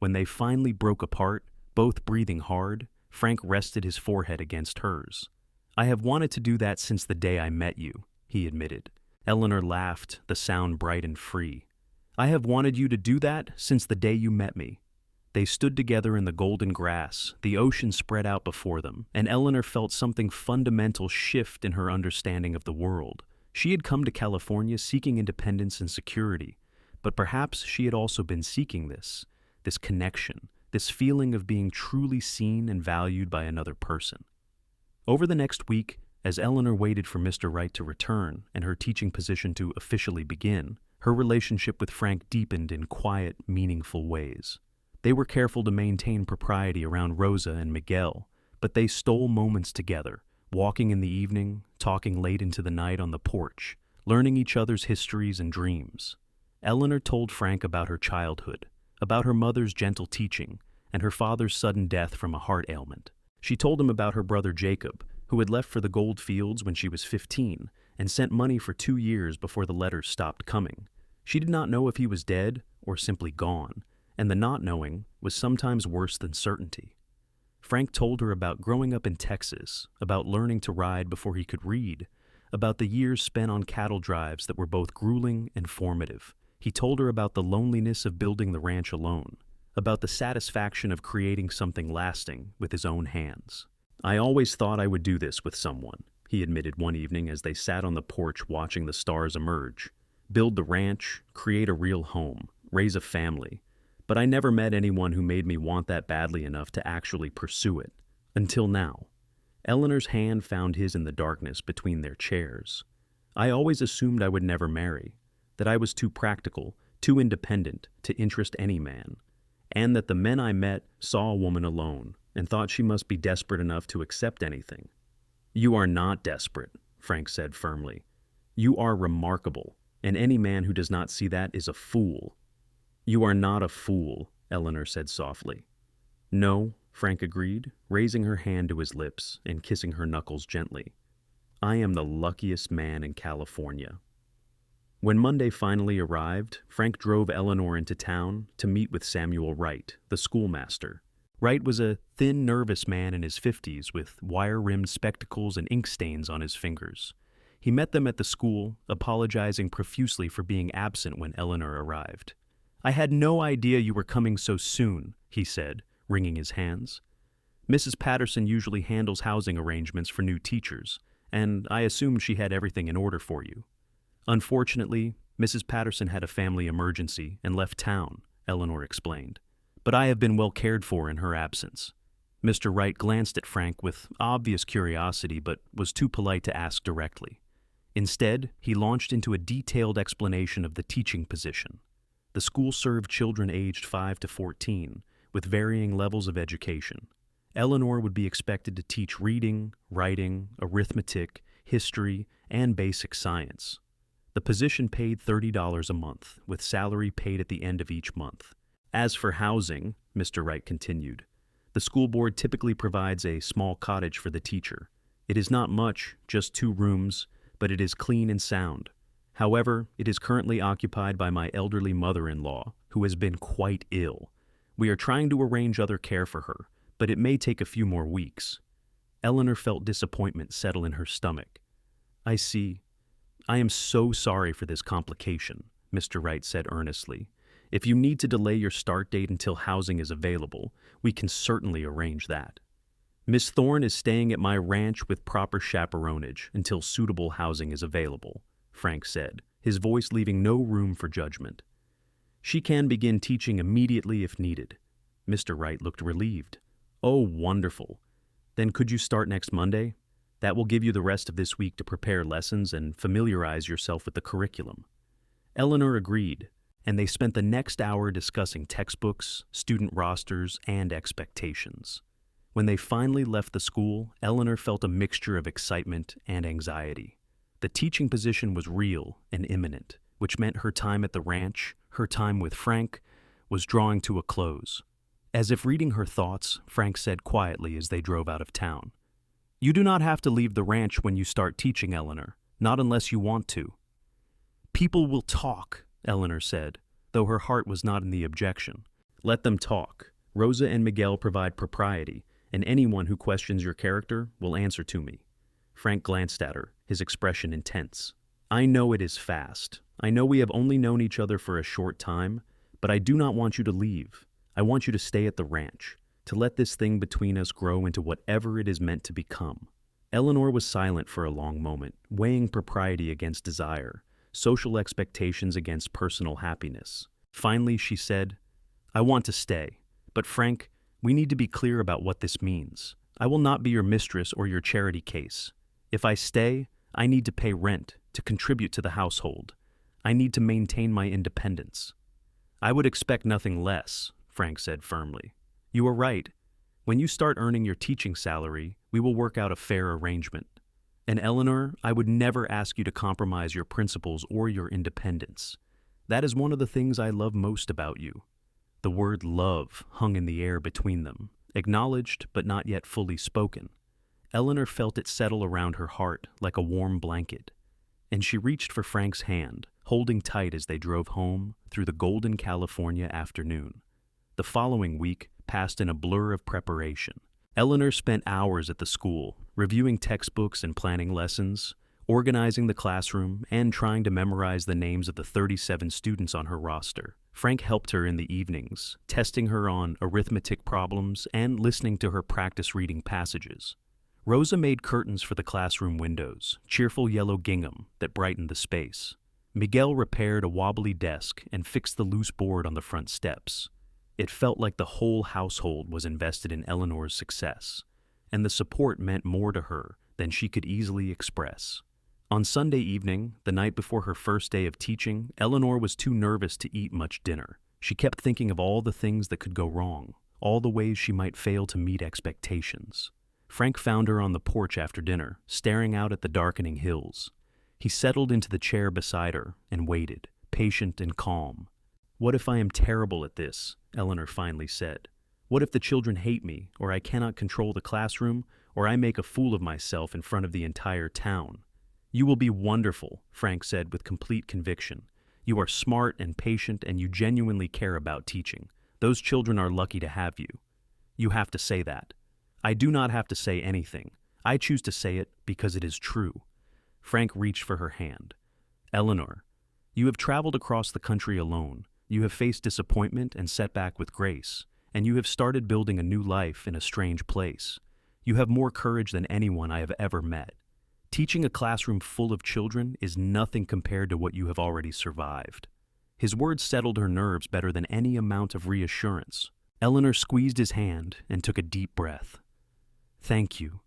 When they finally broke apart, both breathing hard, Frank rested his forehead against hers. "I have wanted to do that since the day I met you," he admitted. Eleanor laughed, the sound bright and free. "I have wanted you to do that since the day you met me." They stood together in the golden grass, the ocean spread out before them, and Eleanor felt something fundamental shift in her understanding of the world. She had come to California seeking independence and security, but perhaps she had also been seeking this connection, this feeling of being truly seen and valued by another person. Over the next week, as Eleanor waited for Mr. Wright to return and her teaching position to officially begin, her relationship with Frank deepened in quiet, meaningful ways. They were careful to maintain propriety around Rosa and Miguel, but they stole moments together, walking in the evening, talking late into the night on the porch, learning each other's histories and dreams. Eleanor told Frank about her childhood, about her mother's gentle teaching, and her father's sudden death from a heart ailment. She told him about her brother Jacob, who had left for the gold fields when she was 15 and sent money for 2 years before the letters stopped coming. She did not know if he was dead or simply gone, and the not knowing was sometimes worse than certainty. Frank told her about growing up in Texas, about learning to ride before he could read, about the years spent on cattle drives that were both grueling and formative. He told her about the loneliness of building the ranch alone, about the satisfaction of creating something lasting with his own hands. "I always thought I would do this with someone," he admitted one evening as they sat on the porch watching the stars emerge. "Build the ranch, create a real home, raise a family. But I never met anyone who made me want that badly enough to actually pursue it. Until now." Eleanor's hand found his in the darkness between their chairs. "I always assumed I would never marry, that I was too practical, too independent to interest any man, and that the men I met saw a woman alone and thought she must be desperate enough to accept anything." "You are not desperate," Frank said firmly. "You are remarkable, and any man who does not see that is a fool." "You are not a fool," Eleanor said softly. "No," Frank agreed, raising her hand to his lips and kissing her knuckles gently. "I am the luckiest man in California." When Monday finally arrived, Frank drove Eleanor into town to meet with Samuel Wright, the schoolmaster. Wright was a thin, nervous man in his 50s with wire-rimmed spectacles and ink stains on his fingers. He met them at the school, apologizing profusely for being absent when Eleanor arrived. "I had no idea you were coming so soon," he said, wringing his hands. "Mrs. Patterson usually handles housing arrangements for new teachers, and I assumed she had everything in order for you." "Unfortunately, Mrs. Patterson had a family emergency and left town," Eleanor explained. "But I have been well cared for in her absence." Mr. Wright glanced at Frank with obvious curiosity but was too polite to ask directly. Instead, he launched into a detailed explanation of the teaching position. The school served children aged 5 to 14, with varying levels of education. Eleanor would be expected to teach reading, writing, arithmetic, history, and basic science. The position paid $30 a month, with salary paid at the end of each month. "As for housing," Mr. Wright continued, "the school board typically provides a small cottage for the teacher. It is not much, just 2 rooms, but it is clean and sound. However, it is currently occupied by my elderly mother-in-law, who has been quite ill. We are trying to arrange other care for her, but it may take a few more weeks." Eleanor felt disappointment settle in her stomach. "I see. I am so sorry for this complication," Mr. Wright said earnestly. "If you need to delay your start date until housing is available, we can certainly arrange that." "Miss Thorne is staying at my ranch with proper chaperonage until suitable housing is available," Frank said, his voice leaving no room for judgment. "She can begin teaching immediately if needed." Mr. Wright looked relieved. "Oh, wonderful. Then could you start next Monday? That will give you the rest of this week to prepare lessons and familiarize yourself with the curriculum." Eleanor agreed, and they spent the next hour discussing textbooks, student rosters, and expectations. When they finally left the school, Eleanor felt a mixture of excitement and anxiety. The teaching position was real and imminent, which meant her time at the ranch, her time with Frank, was drawing to a close. As if reading her thoughts, Frank said quietly as they drove out of town, "You do not have to leave the ranch when you start teaching, Eleanor, not unless you want to." "People will talk," Eleanor said, though her heart was not in the objection. "Let them talk. Rosa and Miguel provide propriety, and anyone who questions your character will answer to me." Frank glanced at her, his expression intense. "I know it is fast. I know we have only known each other for a short time, but I do not want you to leave. I want you to stay at the ranch, to let this thing between us grow into whatever it is meant to become." Eleanor was silent for a long moment, weighing propriety against desire, social expectations against personal happiness. Finally, she said, "I want to stay, but Frank, we need to be clear about what this means. I will not be your mistress or your charity case. If I stay, I need to pay rent, to contribute to the household. I need to maintain my independence." "I would expect nothing less," Frank said firmly. "You are right. When you start earning your teaching salary, we will work out a fair arrangement. And Eleanor, I would never ask you to compromise your principles or your independence. That is one of the things I love most about you." The word love hung in the air between them, acknowledged but not yet fully spoken. Eleanor felt it settle around her heart like a warm blanket, and she reached for Frank's hand, holding tight as they drove home through the golden California afternoon. The following week passed in a blur of preparation. Eleanor spent hours at the school, reviewing textbooks and planning lessons, organizing the classroom, and trying to memorize the names of the 37 students on her roster. Frank helped her in the evenings, testing her on arithmetic problems and listening to her practice reading passages. Rosa made curtains for the classroom windows, cheerful yellow gingham that brightened the space. Miguel repaired a wobbly desk and fixed the loose board on the front steps. It felt like the whole household was invested in Eleanor's success, and the support meant more to her than she could easily express. On Sunday evening, the night before her first day of teaching, Eleanor was too nervous to eat much dinner. She kept thinking of all the things that could go wrong, all the ways she might fail to meet expectations. Frank found her on the porch after dinner, staring out at the darkening hills. He settled into the chair beside her and waited, patient and calm. "What if I am terrible at this?" Eleanor finally said. "What if the children hate me, or I cannot control the classroom, or I make a fool of myself in front of the entire town?" "You will be wonderful," Frank said with complete conviction. "You are smart and patient, and you genuinely care about teaching. Those children are lucky to have you." "You have to say that." "I do not have to say anything. I choose to say it because it is true." Frank reached for her hand. "Eleanor, you have traveled across the country alone. You have faced disappointment and setback with grace, and you have started building a new life in a strange place. You have more courage than anyone I have ever met. Teaching a classroom full of children is nothing compared to what you have already survived." His words settled her nerves better than any amount of reassurance. Eleanor squeezed his hand and took a deep breath. "Thank you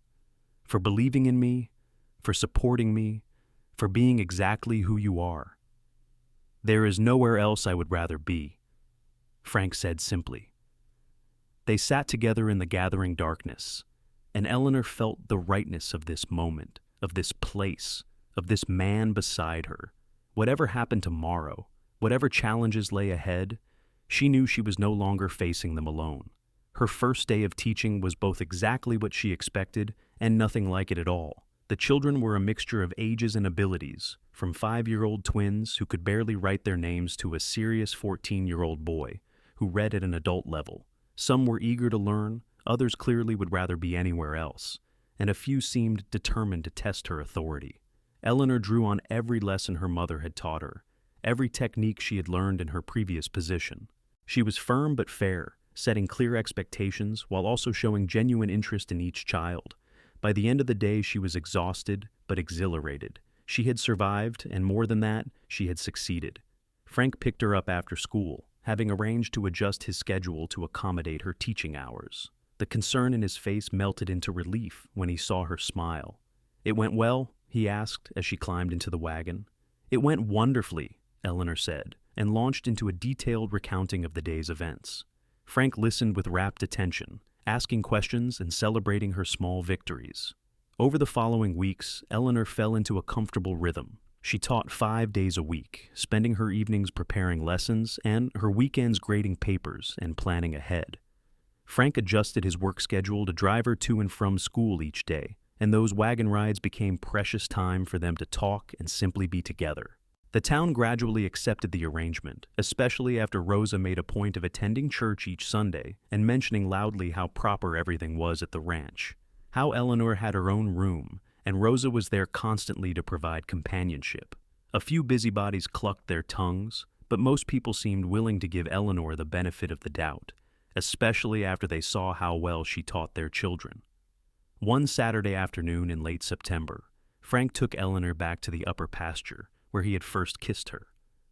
for believing in me, for supporting me, for being exactly who you are." "There is nowhere else I would rather be," Frank said simply. They sat together in the gathering darkness, and Eleanor felt the rightness of this moment, of this place, of this man beside her. Whatever happened tomorrow, whatever challenges lay ahead, she knew she was no longer facing them alone. Her first day of teaching was both exactly what she expected and nothing like it at all. The children were a mixture of ages and abilities, from 5-year-old twins who could barely write their names to a serious 14-year-old boy who read at an adult level. Some were eager to learn, others clearly would rather be anywhere else, and a few seemed determined to test her authority. Eleanor drew on every lesson her mother had taught her, every technique she had learned in her previous position. She was firm but fair, setting clear expectations while also showing genuine interest in each child. By the end of the day, she was exhausted but exhilarated. She had survived, and more than that, she had succeeded. Frank picked her up after school, having arranged to adjust his schedule to accommodate her teaching hours. The concern in his face melted into relief when he saw her smile. "It went well?" he asked as she climbed into the wagon. "It went wonderfully," Eleanor said, and launched into a detailed recounting of the day's events. Frank listened with rapt attention, asking questions and celebrating her small victories. Over the following weeks, Eleanor fell into a comfortable rhythm. She taught 5 days a week, spending her evenings preparing lessons and her weekends grading papers and planning ahead. Frank adjusted his work schedule to drive her to and from school each day, and those wagon rides became precious time for them to talk and simply be together. The town gradually accepted the arrangement, especially after Rosa made a point of attending church each Sunday and mentioning loudly how proper everything was at the ranch, how Eleanor had her own room, and Rosa was there constantly to provide companionship. A few busybodies clucked their tongues, but most people seemed willing to give Eleanor the benefit of the doubt, especially after they saw how well she taught their children. One Saturday afternoon in late September, Frank took Eleanor back to the upper pasture, where he had first kissed her.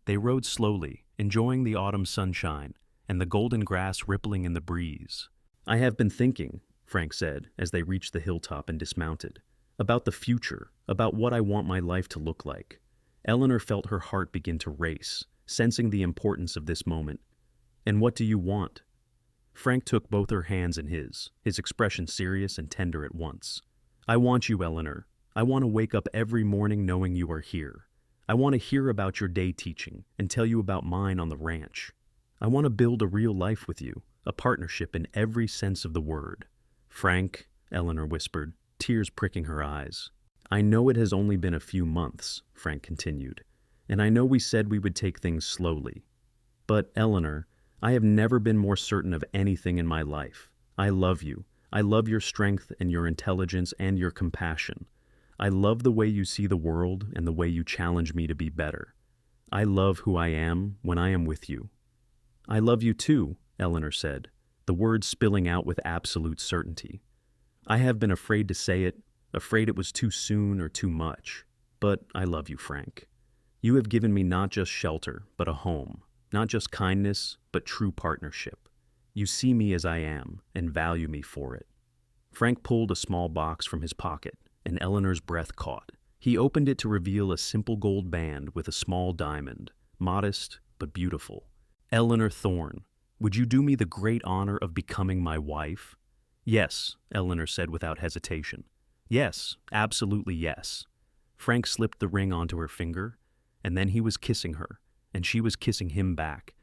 They rode slowly, enjoying the autumn sunshine and the golden grass rippling in the breeze. "I have been thinking," Frank said as they reached the hilltop and dismounted, "about the future, about what I want my life to look like." Eleanor felt her heart begin to race, sensing the importance of this moment. "And what do you want?" Frank took both her hands in his expression serious and tender at once. "I want you, Eleanor. I want to wake up every morning knowing you are here. I want to hear about your day teaching and tell you about mine on the ranch. I want to build a real life with you, a partnership in every sense of the word." "Frank," Eleanor whispered, tears pricking her eyes. "I know it has only been a few months," Frank continued, "and I know we said we would take things slowly. But, Eleanor, I have never been more certain of anything in my life. I love you. I love your strength and your intelligence and your compassion. I love the way you see the world and the way you challenge me to be better. I love who I am when I am with you." "I love you too," Eleanor said, the words spilling out with absolute certainty. "I have been afraid to say it, afraid it was too soon or too much. But I love you, Frank. You have given me not just shelter, but a home. Not just kindness, but true partnership. You see me as I am and value me for it." Frank pulled a small box from his pocket, and Eleanor's breath caught. He opened it to reveal a simple gold band with a small diamond, modest but beautiful. "Eleanor Thorne, would you do me the great honor of becoming my wife?" "Yes," Eleanor said without hesitation. "Yes, absolutely yes." Frank slipped the ring onto her finger, and then he was kissing her, and she was kissing him back,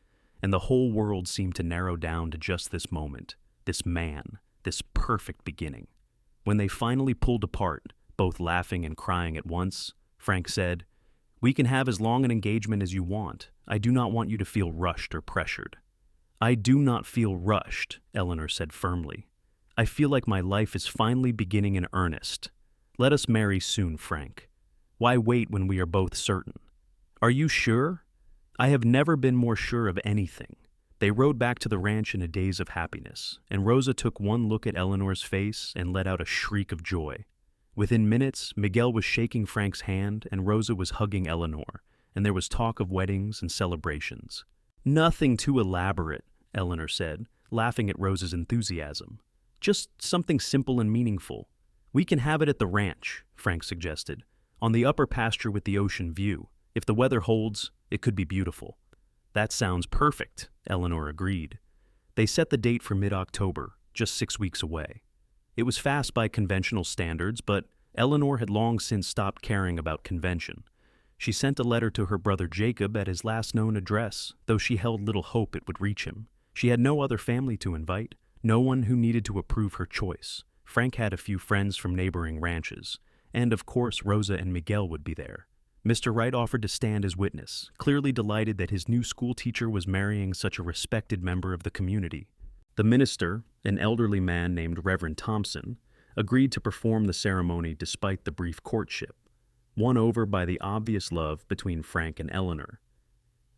and the whole world seemed to narrow down to just this moment, this man, this perfect beginning. When they finally pulled apart, both laughing and crying at once, Frank said, "We can have as long an engagement as you want. I do not want you to feel rushed or pressured." "I do not feel rushed," Eleanor said firmly. "I feel like my life is finally beginning in earnest. Let us marry soon, Frank. Why wait when we are both certain?" "Are you sure?" "I have never been more sure of anything." They rode back to the ranch in a daze of happiness, and Rosa took one look at Eleanor's face and let out a shriek of joy. Within minutes, Miguel was shaking Frank's hand and Rosa was hugging Eleanor, and there was talk of weddings and celebrations. "Nothing too elaborate," Eleanor said, laughing at Rosa's enthusiasm. "Just something simple and meaningful. We can have it at the ranch," Frank suggested, "on the upper pasture with the ocean view. If the weather holds, it could be beautiful." "That sounds perfect," Eleanor agreed. They set the date for mid-October, just 6 weeks away. It was fast by conventional standards, but Eleanor had long since stopped caring about convention. She sent a letter to her brother Jacob at his last known address, though she held little hope it would reach him. She had no other family to invite, no one who needed to approve her choice. Frank had a few friends from neighboring ranches, and of course Rosa and Miguel would be there. Mr. Wright offered to stand as witness, clearly delighted that his new school teacher was marrying such a respected member of the community. The minister, an elderly man named Reverend Thompson, agreed to perform the ceremony despite the brief courtship, won over by the obvious love between Frank and Eleanor.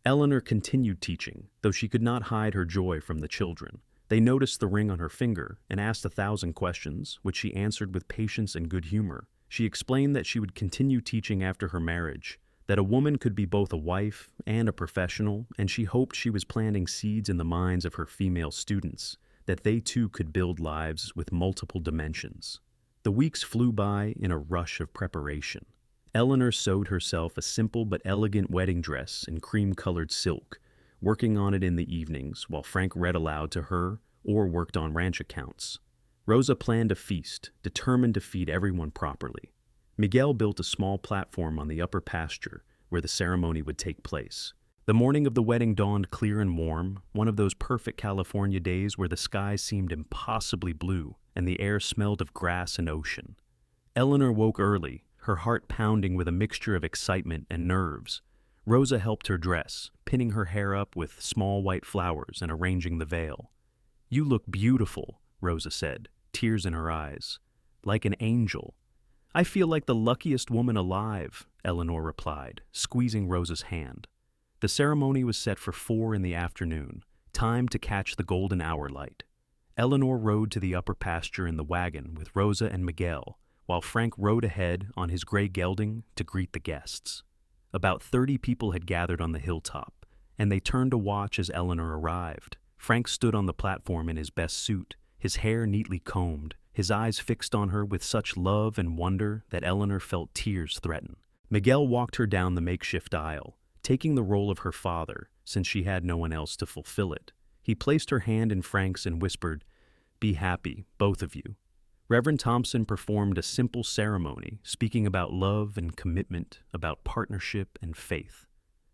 Eleanor continued teaching, though she could not hide her joy from the children. They noticed the ring on her finger and asked 1,000 questions, which she answered with patience and good humor. She explained that she would continue teaching after her marriage, that a woman could be both a wife and a professional, and she hoped she was planting seeds in the minds of her female students, that they too could build lives with multiple dimensions. The weeks flew by in a rush of preparation. Eleanor sewed herself a simple but elegant wedding dress in cream-colored silk, working on it in the evenings while Frank read aloud to her or worked on ranch accounts. Rosa planned a feast, determined to feed everyone properly. Miguel built a small platform on the upper pasture where the ceremony would take place. The morning of the wedding dawned clear and warm, one of those perfect California days where the sky seemed impossibly blue and the air smelled of grass and ocean. Eleanor woke early, her heart pounding with a mixture of excitement and nerves. Rosa helped her dress, pinning her hair up with small white flowers and arranging the veil. "You look beautiful," Rosa said, tears in her eyes. "Like an angel." "I feel like the luckiest woman alive," Eleanor replied, squeezing Rosa's hand. The ceremony was set for 4 in the afternoon, time to catch the golden hour light. Eleanor rode to the upper pasture in the wagon with Rosa and Miguel, while Frank rode ahead on his gray gelding to greet the guests. About 30 people had gathered on the hilltop, and they turned to watch as Eleanor arrived. Frank stood on the platform in his best suit, his hair neatly combed, his eyes fixed on her with such love and wonder that Eleanor felt tears threaten. Miguel walked her down the makeshift aisle, taking the role of her father, since she had no one else to fulfill it. He placed her hand in Frank's and whispered, "Be happy, both of you." Reverend Thompson performed a simple ceremony, speaking about love and commitment, about partnership and faith.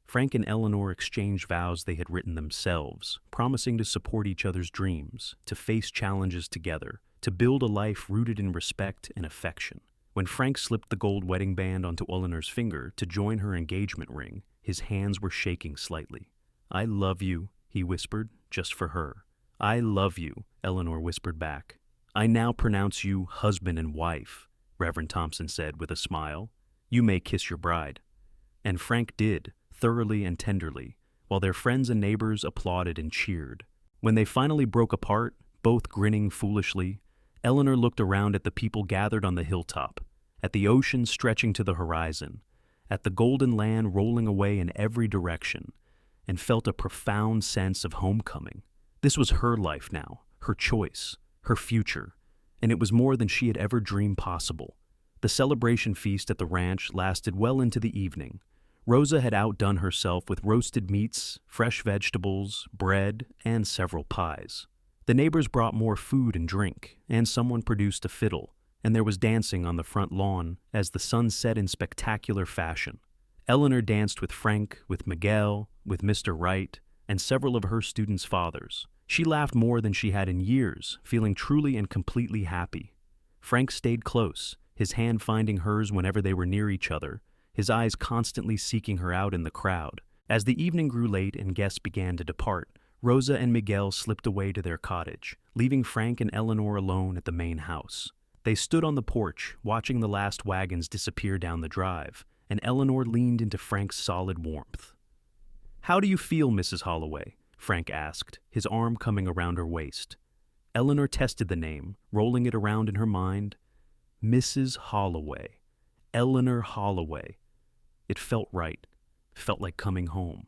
Frank and Eleanor exchanged vows they had written themselves, promising to support each other's dreams, to face challenges together, to build a life rooted in respect and affection. When Frank slipped the gold wedding band onto Eleanor's finger to join her engagement ring, his hands were shaking slightly. "I love you," he whispered, just for her. "I love you," Eleanor whispered back. "I now pronounce you husband and wife," Reverend Thompson said with a smile. "You may kiss your bride." And Frank did, thoroughly and tenderly, while their friends and neighbors applauded and cheered. When they finally broke apart, both grinning foolishly, Eleanor looked around at the people gathered on the hilltop, at the ocean stretching to the horizon, at the golden land rolling away in every direction, and felt a profound sense of homecoming. This was her life now, her choice, her future, and it was more than she had ever dreamed possible. The celebration feast at the ranch lasted well into the evening. Rosa had outdone herself with roasted meats, fresh vegetables, bread, and several pies. The neighbors brought more food and drink, and someone produced a fiddle, and there was dancing on the front lawn as the sun set in spectacular fashion. Eleanor danced with Frank, with Miguel, with Mr. Wright, and several of her students' fathers. She laughed more than she had in years, feeling truly and completely happy. Frank stayed close, his hand finding hers whenever they were near each other, his eyes constantly seeking her out in the crowd. As the evening grew late and guests began to depart, Rosa and Miguel slipped away to their cottage, leaving Frank and Eleanor alone at the main house. They stood on the porch, watching the last wagons disappear down the drive, and Eleanor leaned into Frank's solid warmth. "How do you feel, Mrs. Holloway?" Frank asked, his arm coming around her waist. Eleanor tested the name, rolling it around in her mind. Mrs. Holloway. Eleanor Holloway. It felt right. Felt like coming home.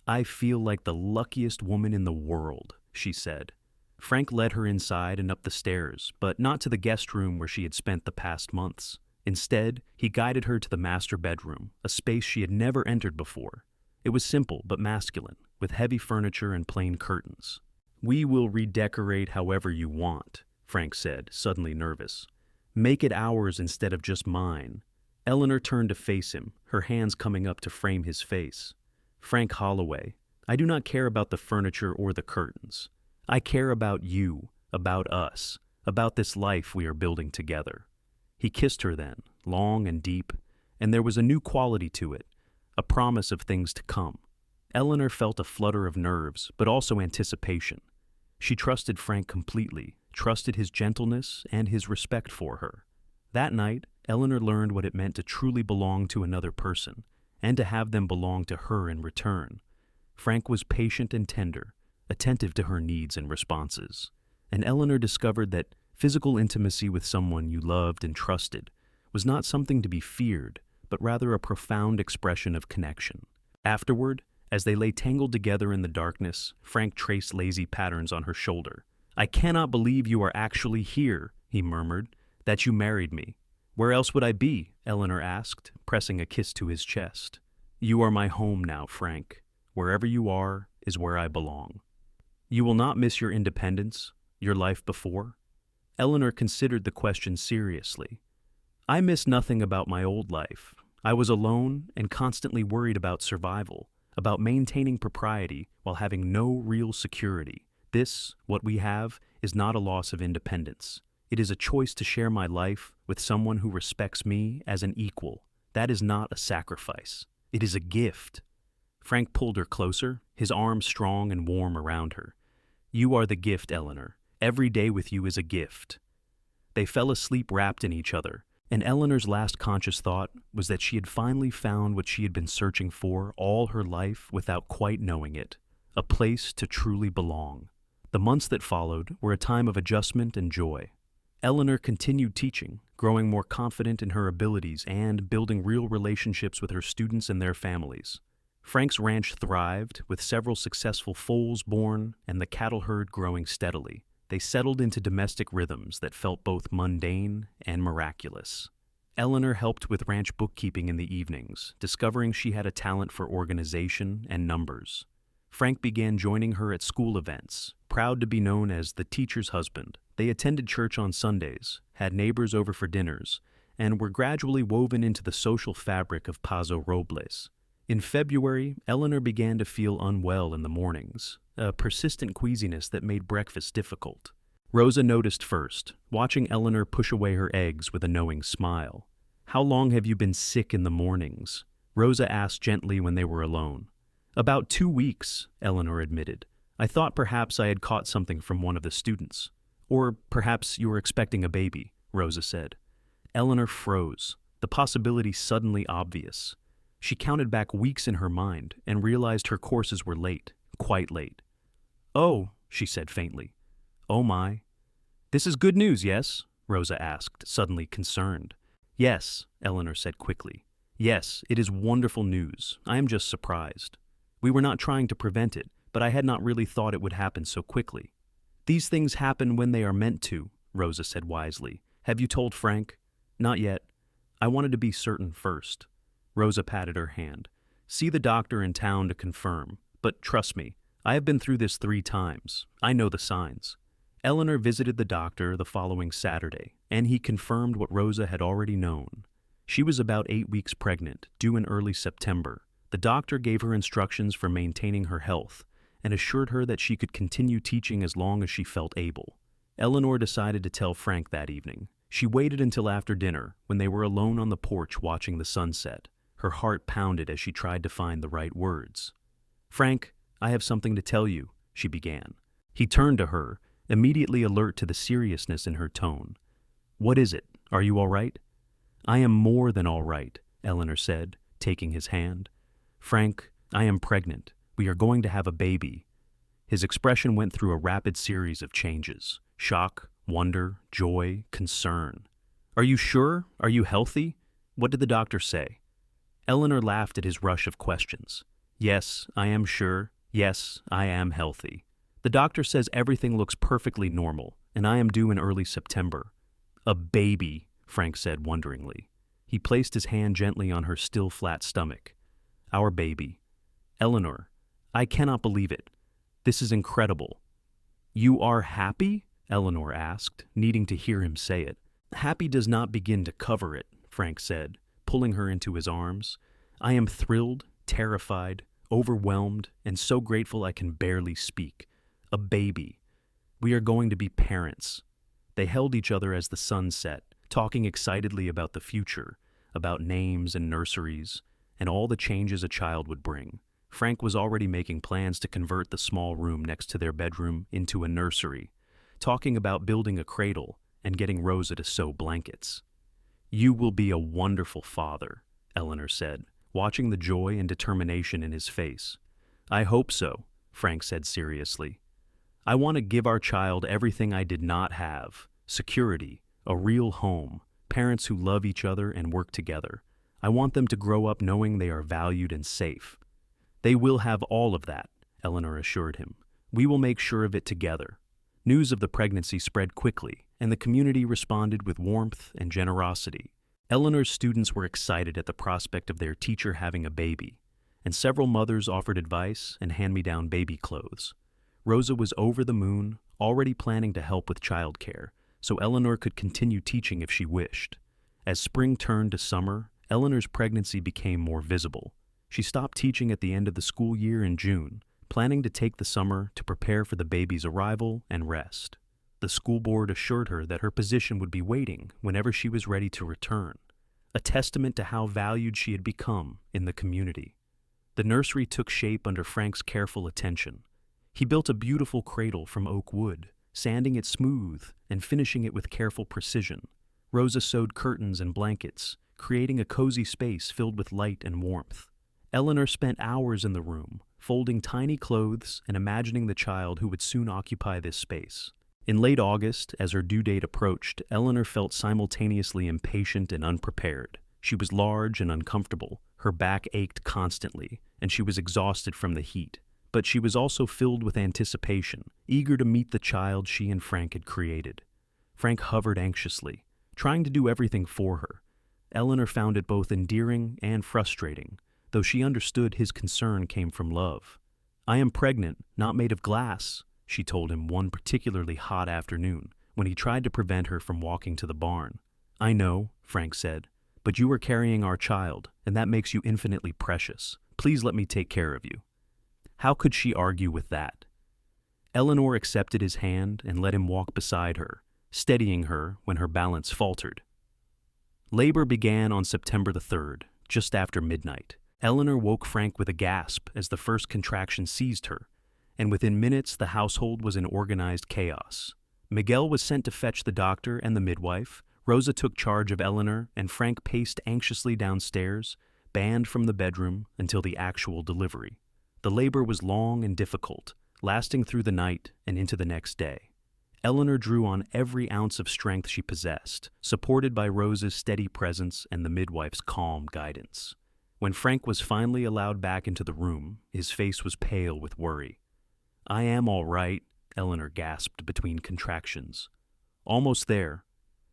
"I feel like the luckiest woman in the world," she said. Frank led her inside and up the stairs, but not to the guest room where she had spent the past months. Instead, he guided her to the master bedroom, a space she had never entered before. It was simple but masculine, with heavy furniture and plain curtains. "We will redecorate however you want," Frank said, suddenly nervous. "Make it ours instead of just mine." Eleanor turned to face him, her hands coming up to frame his face. "Frank Holloway, I do not care about the furniture or the curtains. I care about you, about us, about this life we are building together." He kissed her then, long and deep, and there was a new quality to it, a promise of things to come. Eleanor felt a flutter of nerves, but also anticipation. She trusted Frank completely, trusted his gentleness and his respect for her. That night, Eleanor learned what it meant to truly belong to another person, and to have them belong to her in return. Frank was patient and tender, attentive to her needs and responses, and Eleanor discovered that physical intimacy with someone you loved and trusted was not something to be feared, but rather a profound expression of connection. Afterward, as they lay tangled together in the darkness, Frank traced lazy patterns on her shoulder. "I cannot believe you are actually here," he murmured, "that you married me." "Where else would I be?" Eleanor asked, pressing a kiss to his chest. "You are my home now, Frank. Wherever you are is where I belong." "You will not miss your independence, your life before?" Eleanor considered the question seriously. "I miss nothing about my old life. I was alone and constantly worried about survival, about maintaining propriety while having no real security. This, what we have, is not a loss of independence. It is a choice to share my life with someone who respects me as an equal. That is not a sacrifice. It is a gift." Frank pulled her closer, his arms strong and warm around her. "You are the gift, Eleanor. Every day with you is a gift." They fell asleep wrapped in each other, and Eleanor's last conscious thought was that she had finally found what she had been searching for all her life without quite knowing it, a place to truly belong. The months that followed were a time of adjustment and joy. Eleanor continued teaching, growing more confident in her abilities and building real relationships with her students and their families. Frank's ranch thrived, with several successful foals born and the cattle herd growing steadily. They settled into domestic rhythms that felt both mundane and miraculous. Eleanor helped with ranch bookkeeping in the evenings, discovering she had a talent for organization and numbers. Frank began joining her at school events, proud to be known as the teacher's husband. They attended church on Sundays, had neighbors over for dinners, and were gradually woven into the social fabric of Paso Robles. In February, Eleanor began to feel unwell in the mornings, a persistent queasiness that made breakfast difficult. Rosa noticed first, watching Eleanor push away her eggs with a knowing smile. "How long have you been sick in the mornings?" Rosa asked gently when they were alone. "About 2 weeks," Eleanor admitted. "I thought perhaps I had caught something from one of the students. Or perhaps you were expecting a baby," Rosa said. Eleanor froze, the possibility suddenly obvious. She counted back weeks in her mind and realized her courses were late, quite late. "Oh," she said faintly. "Oh my." "This is good news, yes?" Rosa asked, suddenly concerned. "Yes," Eleanor said quickly. "Yes, it is wonderful news. I am just surprised. We were not trying to prevent it, but I had not really thought it would happen so quickly." "These things happen when they are meant to," Rosa said wisely. "Have you told Frank?" "Not yet. I wanted to be certain first." Rosa patted her hand. "See the doctor in town to confirm. But trust me, I have been through this 3 times. I know the signs." Eleanor visited the doctor the following Saturday, and he confirmed what Rosa had already known. She was about 8 weeks pregnant, due in early September. The doctor gave her instructions for maintaining her health and assured her that she could continue teaching as long as she felt able. Eleanor decided to tell Frank that evening. She waited until after dinner, when they were alone on the porch watching the sunset. Her heart pounded as she tried to find the right words. "Frank, I have something to tell you," she began. He turned to her, immediately alert to the seriousness in her tone. "What is it? Are you all right?" "I am more than all right," Eleanor said, taking his hand. "Frank, I am pregnant. We are going to have a baby." His expression went through a rapid series of changes. Shock, wonder, joy, concern. "Are you sure? Are you healthy? What did the doctor say?" Eleanor laughed at his rush of questions. "Yes, I am sure. Yes, I am healthy. The doctor says everything looks perfectly normal, and I am due in early September." "A baby," Frank said wonderingly. He placed his hand gently on her still flat stomach. "Our baby. Eleanor, I cannot believe it. This is incredible." "You are happy?" Eleanor asked, needing to hear him say it. "Happy does not begin to cover it," Frank said, pulling her into his arms. "I am thrilled, terrified, overwhelmed, and so grateful I can barely speak. A baby. We are going to be parents." They held each other as the sun set, talking excitedly about the future, about names and nurseries, and all the changes a child would bring. Frank was already making plans to convert the small room next to their bedroom into a nursery, talking about building a cradle and getting Rosa to sew blankets. "You will be a wonderful father," Eleanor said, watching the joy and determination in his face. "I hope so," Frank said seriously. "I want to give our child everything I did not have: security, a real home, parents who love each other and work together. I want them to grow up knowing they are valued and safe." "They will have all of that," Eleanor assured him. "We will make sure of it together." News of the pregnancy spread quickly, and the community responded with warmth and generosity. Eleanor's students were excited at the prospect of their teacher having a baby, and several mothers offered advice and hand-me-down baby clothes. Rosa was over the moon, already planning to help with childcare, so Eleanor could continue teaching if she wished. As spring turned to summer, Eleanor's pregnancy became more visible. She stopped teaching at the end of the school year in June, planning to take the summer to prepare for the baby's arrival and rest. The school board assured her that her position would be waiting whenever she was ready to return, a testament to how valued she had become in the community. The nursery took shape under Frank's careful attention. He built a beautiful cradle from oak wood, sanding it smooth and finishing it with careful precision. Rosa sewed curtains and blankets, creating a cozy space filled with light and warmth. Eleanor spent hours in the room, folding tiny clothes and imagining the child who would soon occupy this space. In late August, as her due date approached, Eleanor felt simultaneously impatient and unprepared. She was large and uncomfortable, her back ached constantly, and she was exhausted from the heat. But she was also filled with anticipation, eager to meet the child she and Frank had created. Frank hovered anxiously, trying to do everything for her. Eleanor found it both endearing and frustrating, though she understood his concern came from love. "I am pregnant, not made of glass," she told him one particularly hot afternoon when he tried to prevent her from walking to the barn. "I know," Frank said, "but you are carrying our child, and that makes you infinitely precious. Please let me take care of you." How could she argue with that? Eleanor accepted his hand and let him walk beside her, steadying her when her balance faltered. Labor began on September the 3rd, just after midnight. Eleanor woke Frank with a gasp as the first contraction seized her, and within minutes the household was in organized chaos. Miguel was sent to fetch the doctor and the midwife. Rosa took charge of Eleanor, and Frank paced anxiously downstairs, banned from the bedroom until the actual delivery. The labor was long and difficult, lasting through the night and into the next day. Eleanor drew on every ounce of strength she possessed, supported by Rosa's steady presence and the midwife's calm guidance. When Frank was finally allowed back into the room, his face was pale with worry. "I am all right," Eleanor gasped between contractions. Almost there.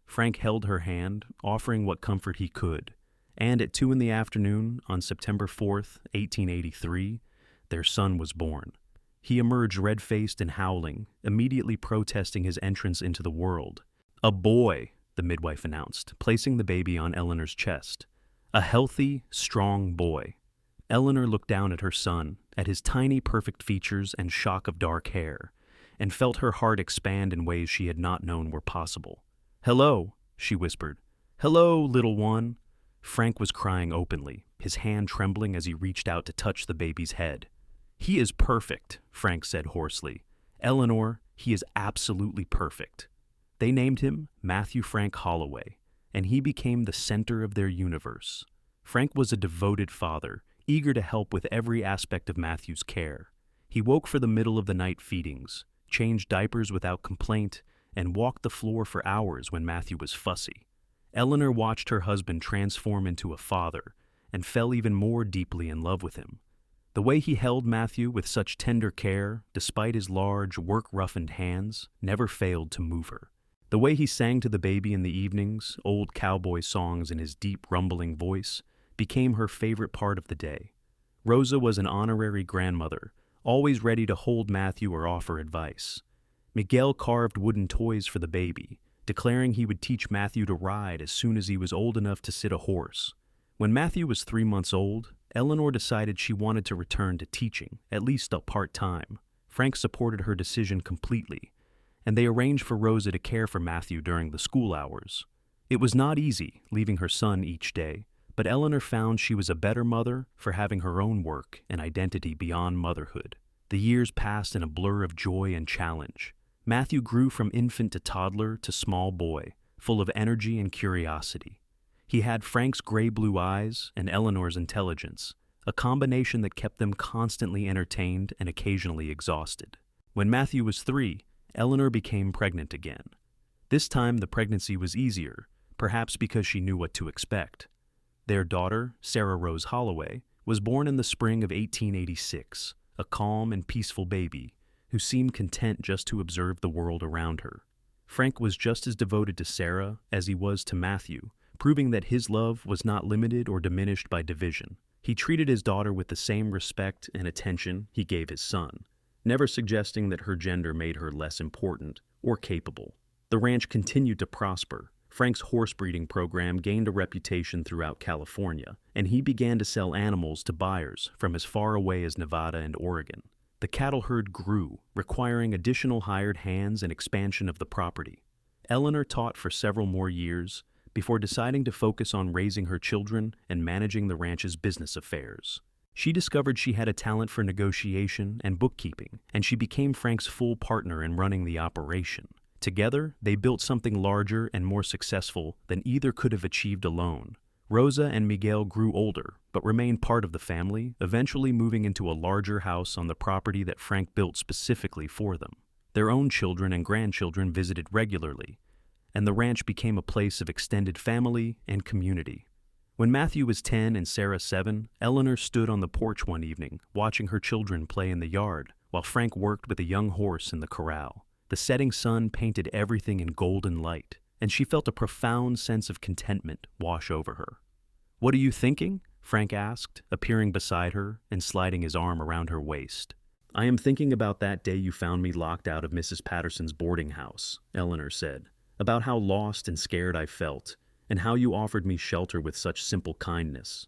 Frank held her hand, offering what comfort he could, and at 2 p.m. on September 4th, 1883, their son was born. He emerged red-faced and howling, immediately protesting his entrance into the world. "A boy," the midwife announced, placing the baby on Eleanor's chest. "A healthy, strong boy." Eleanor looked down at her son, at his tiny, perfect features and shock of dark hair, and felt her heart expand in ways she had not known were possible. "Hello," she whispered. "Hello, little one." Frank was crying openly, his hand trembling as he reached out to touch the baby's head. "He is perfect," Frank said hoarsely. "Eleanor, he is absolutely perfect." They named him Matthew Frank Holloway, and he became the center of their universe. Frank was a devoted father, eager to help with every aspect of Matthew's care. He woke for the middle of the night feedings, changed diapers without complaint, and walked the floor for hours when Matthew was fussy. Eleanor watched her husband transform into a father and fell even more deeply in love with him. The way he held Matthew with such tender care, despite his large, work-roughened hands, never failed to move her. The way he sang to the baby in the evenings, old cowboy songs in his deep, rumbling voice, became her favorite part of the day. Rosa was an honorary grandmother, always ready to hold Matthew or offer advice. Miguel carved wooden toys for the baby, declaring he would teach Matthew to ride as soon as he was old enough to sit a horse. When Matthew was 3 months old, Eleanor decided she wanted to return to teaching, at least part-time. Frank supported her decision completely, and they arranged for Rosa to care for Matthew during the school hours. It was not easy, leaving her son each day, but Eleanor found she was a better mother for having her own work and identity beyond motherhood. The years passed in a blur of joy and challenge. Matthew grew from infant to toddler to small boy, full of energy and curiosity. He had Frank's gray-blue eyes and Eleanor's intelligence, a combination that kept them constantly entertained and occasionally exhausted. When Matthew was 3, Eleanor became pregnant again. This time the pregnancy was easier, perhaps because she knew what to expect. Their daughter, Sarah Rose Holloway, was born in the spring of 1886, a calm and peaceful baby who seemed content just to observe the world around her. Frank was just as devoted to Sarah as he was to Matthew, proving that his love was not limited or diminished by division. He treated his daughter with the same respect and attention he gave his son, never suggesting that her gender made her less important or capable. The ranch continued to prosper. Frank's horse breeding program gained a reputation throughout California, and he began to sell animals to buyers from as far away as Nevada and Oregon. The cattle herd grew, requiring additional hired hands and expansion of the property. Eleanor taught for several more years before deciding to focus on raising her children and managing the ranch's business affairs. She discovered she had a talent for negotiation and bookkeeping, and she became Frank's full partner in running the operation. Together, they built something larger and more successful than either could have achieved alone. Rosa and Miguel grew older, but remained part of the family, eventually moving into a larger house on the property that Frank built specifically for them. Their own children and grandchildren visited regularly, and the ranch became a place of extended family and community. When Matthew was 10 and Sarah 7, Eleanor stood on the porch one evening, watching her children play in the yard, while Frank worked with a young horse in the corral. The setting sun painted everything in golden light, and she felt a profound sense of contentment wash over her. "What are you thinking?" Frank asked, appearing beside her and sliding his arm around her waist. "I am thinking about that day you found me locked out of Mrs. Patterson's boarding house," Eleanor said, "about how lost and scared I felt, and how you offered me shelter with such simple kindness."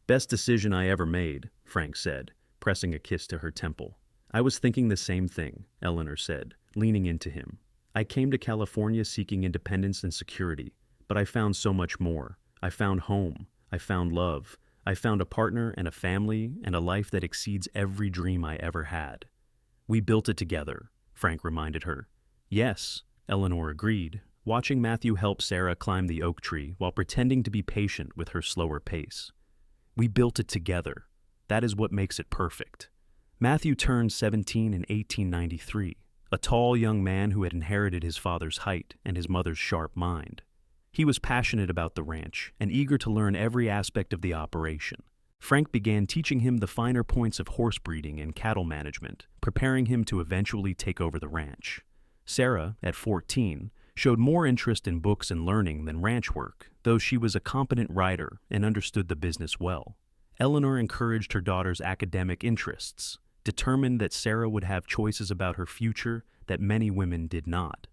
"Best decision I ever made," Frank said, pressing a kiss to her temple. I was thinking the same thing, Eleanor said, leaning into him. I came to California seeking independence and security, but I found so much more. I found home. I found love. I found a partner and a family and a life that exceeds every dream I ever had. We built it together, Frank reminded her. Yes, Eleanor agreed, watching Matthew help Sarah climb the oak tree while pretending to be patient with her slower pace. We built it together. That is what makes it perfect. Matthew turned 17 in 1893, a tall young man who had inherited his father's height and his mother's sharp mind. He was passionate about the ranch and eager to learn every aspect of the operation. Frank began teaching him the finer points of horse breeding and cattle management, preparing him to eventually take over the ranch. Sarah, at 14, showed more interest in books and learning than ranch work, though she was a competent writer and understood the business well. Eleanor encouraged her daughter's academic interests, determined that Sarah would have choices about her future that many women did not.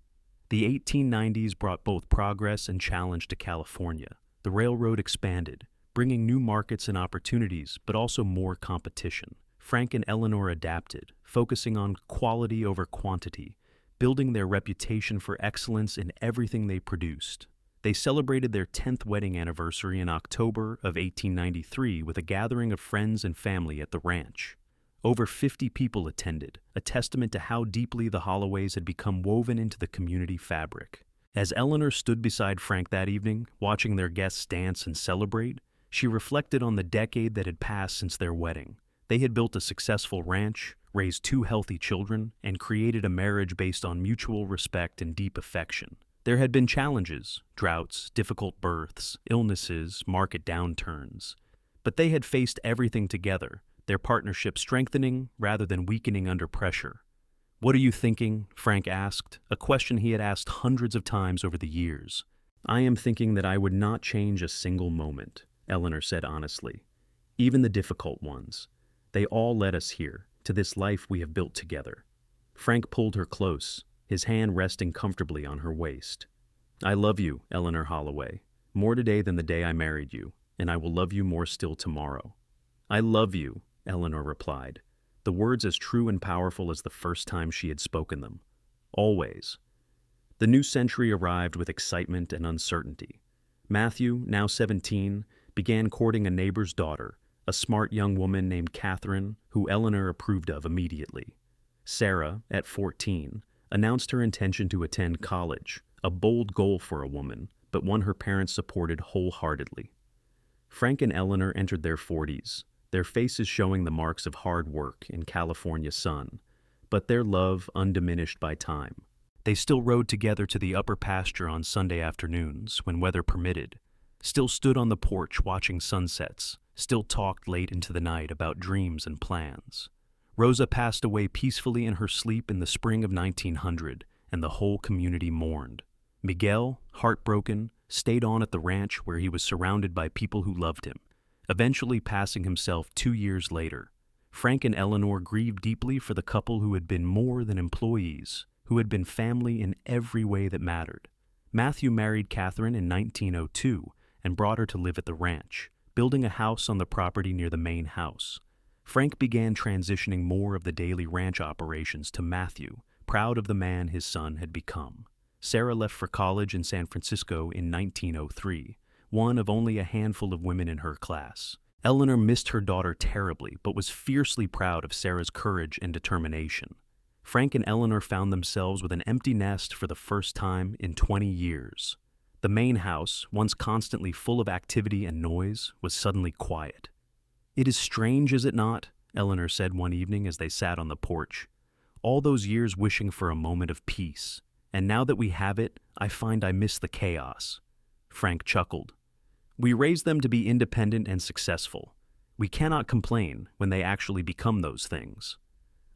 The 1890s brought both progress and challenge to California. The railroad expanded, bringing new markets and opportunities, but also more competition. Frank and Eleanor adapted, focusing on quality over quantity, building their reputation for excellence in everything they produced. They celebrated their 10th wedding anniversary in October of 1893 with a gathering of friends and family at the ranch. Over 50 people attended, a testament to how deeply the Holloways had become woven into the community fabric. As Eleanor stood beside Frank that evening, watching their guests dance and celebrate, she reflected on the decade that had passed since their wedding. They had built a successful ranch, raised 2 healthy children, and created a marriage based on mutual respect and deep affection. There had been challenges, droughts, difficult births, illnesses, market downturns. But they had faced everything together, their partnership strengthening rather than weakening under pressure. "What are you thinking?" Frank asked, a question he had asked hundreds of times over the years. "I am thinking that I would not change a single moment," Eleanor said honestly. "Even the difficult ones. They all led us here, to this life we have built together." Frank pulled her close, his hand resting comfortably on her waist. "I love you, Eleanor Holloway, more today than the day I married you, and I will love you more still tomorrow." "I love you," Eleanor replied, the words as true and powerful as the first time she had spoken them. "Always." The new century arrived with excitement and uncertainty. Matthew, now 17, began courting a neighbor's daughter, a smart young woman named Catherine, who Eleanor approved of immediately. Sarah, at 14, announced her intention to attend college, a bold goal for a woman, but one her parents supported wholeheartedly. Frank and Eleanor entered their 40s, their faces showing the marks of hard work in California sun, but their love undiminished by time. They still rode together to the upper pasture on Sunday afternoons when weather permitted, still stood on the porch watching sunsets, still talked late into the night about dreams and plans. Rosa passed away peacefully in her sleep in the spring of 1900, and the whole community mourned. Miguel, heartbroken, stayed on at the ranch where he was surrounded by people who loved him, eventually passing himself 2 years later. Frank and Eleanor grieved deeply for the couple who had been more than employees, who had been family in every way that mattered. Matthew married Catherine in 1902 and brought her to live at the ranch, building a house on the property near the main house. Frank began transitioning more of the daily ranch operations to Matthew, proud of the man his son had become. Sarah left for college in San Francisco in 1903, one of only a handful of women in her class. Eleanor missed her daughter terribly, but was fiercely proud of Sarah's courage and determination. Frank and Eleanor found themselves with an empty nest for the first time in 20 years. The main house, once constantly full of activity and noise, was suddenly quiet. "It is strange, is it not?" Eleanor said one evening as they sat on the porch. "All those years wishing for a moment of peace, and now that we have it, I find I miss the chaos." Frank chuckled. "We raise them to be independent and successful. We cannot complain when they actually become those things."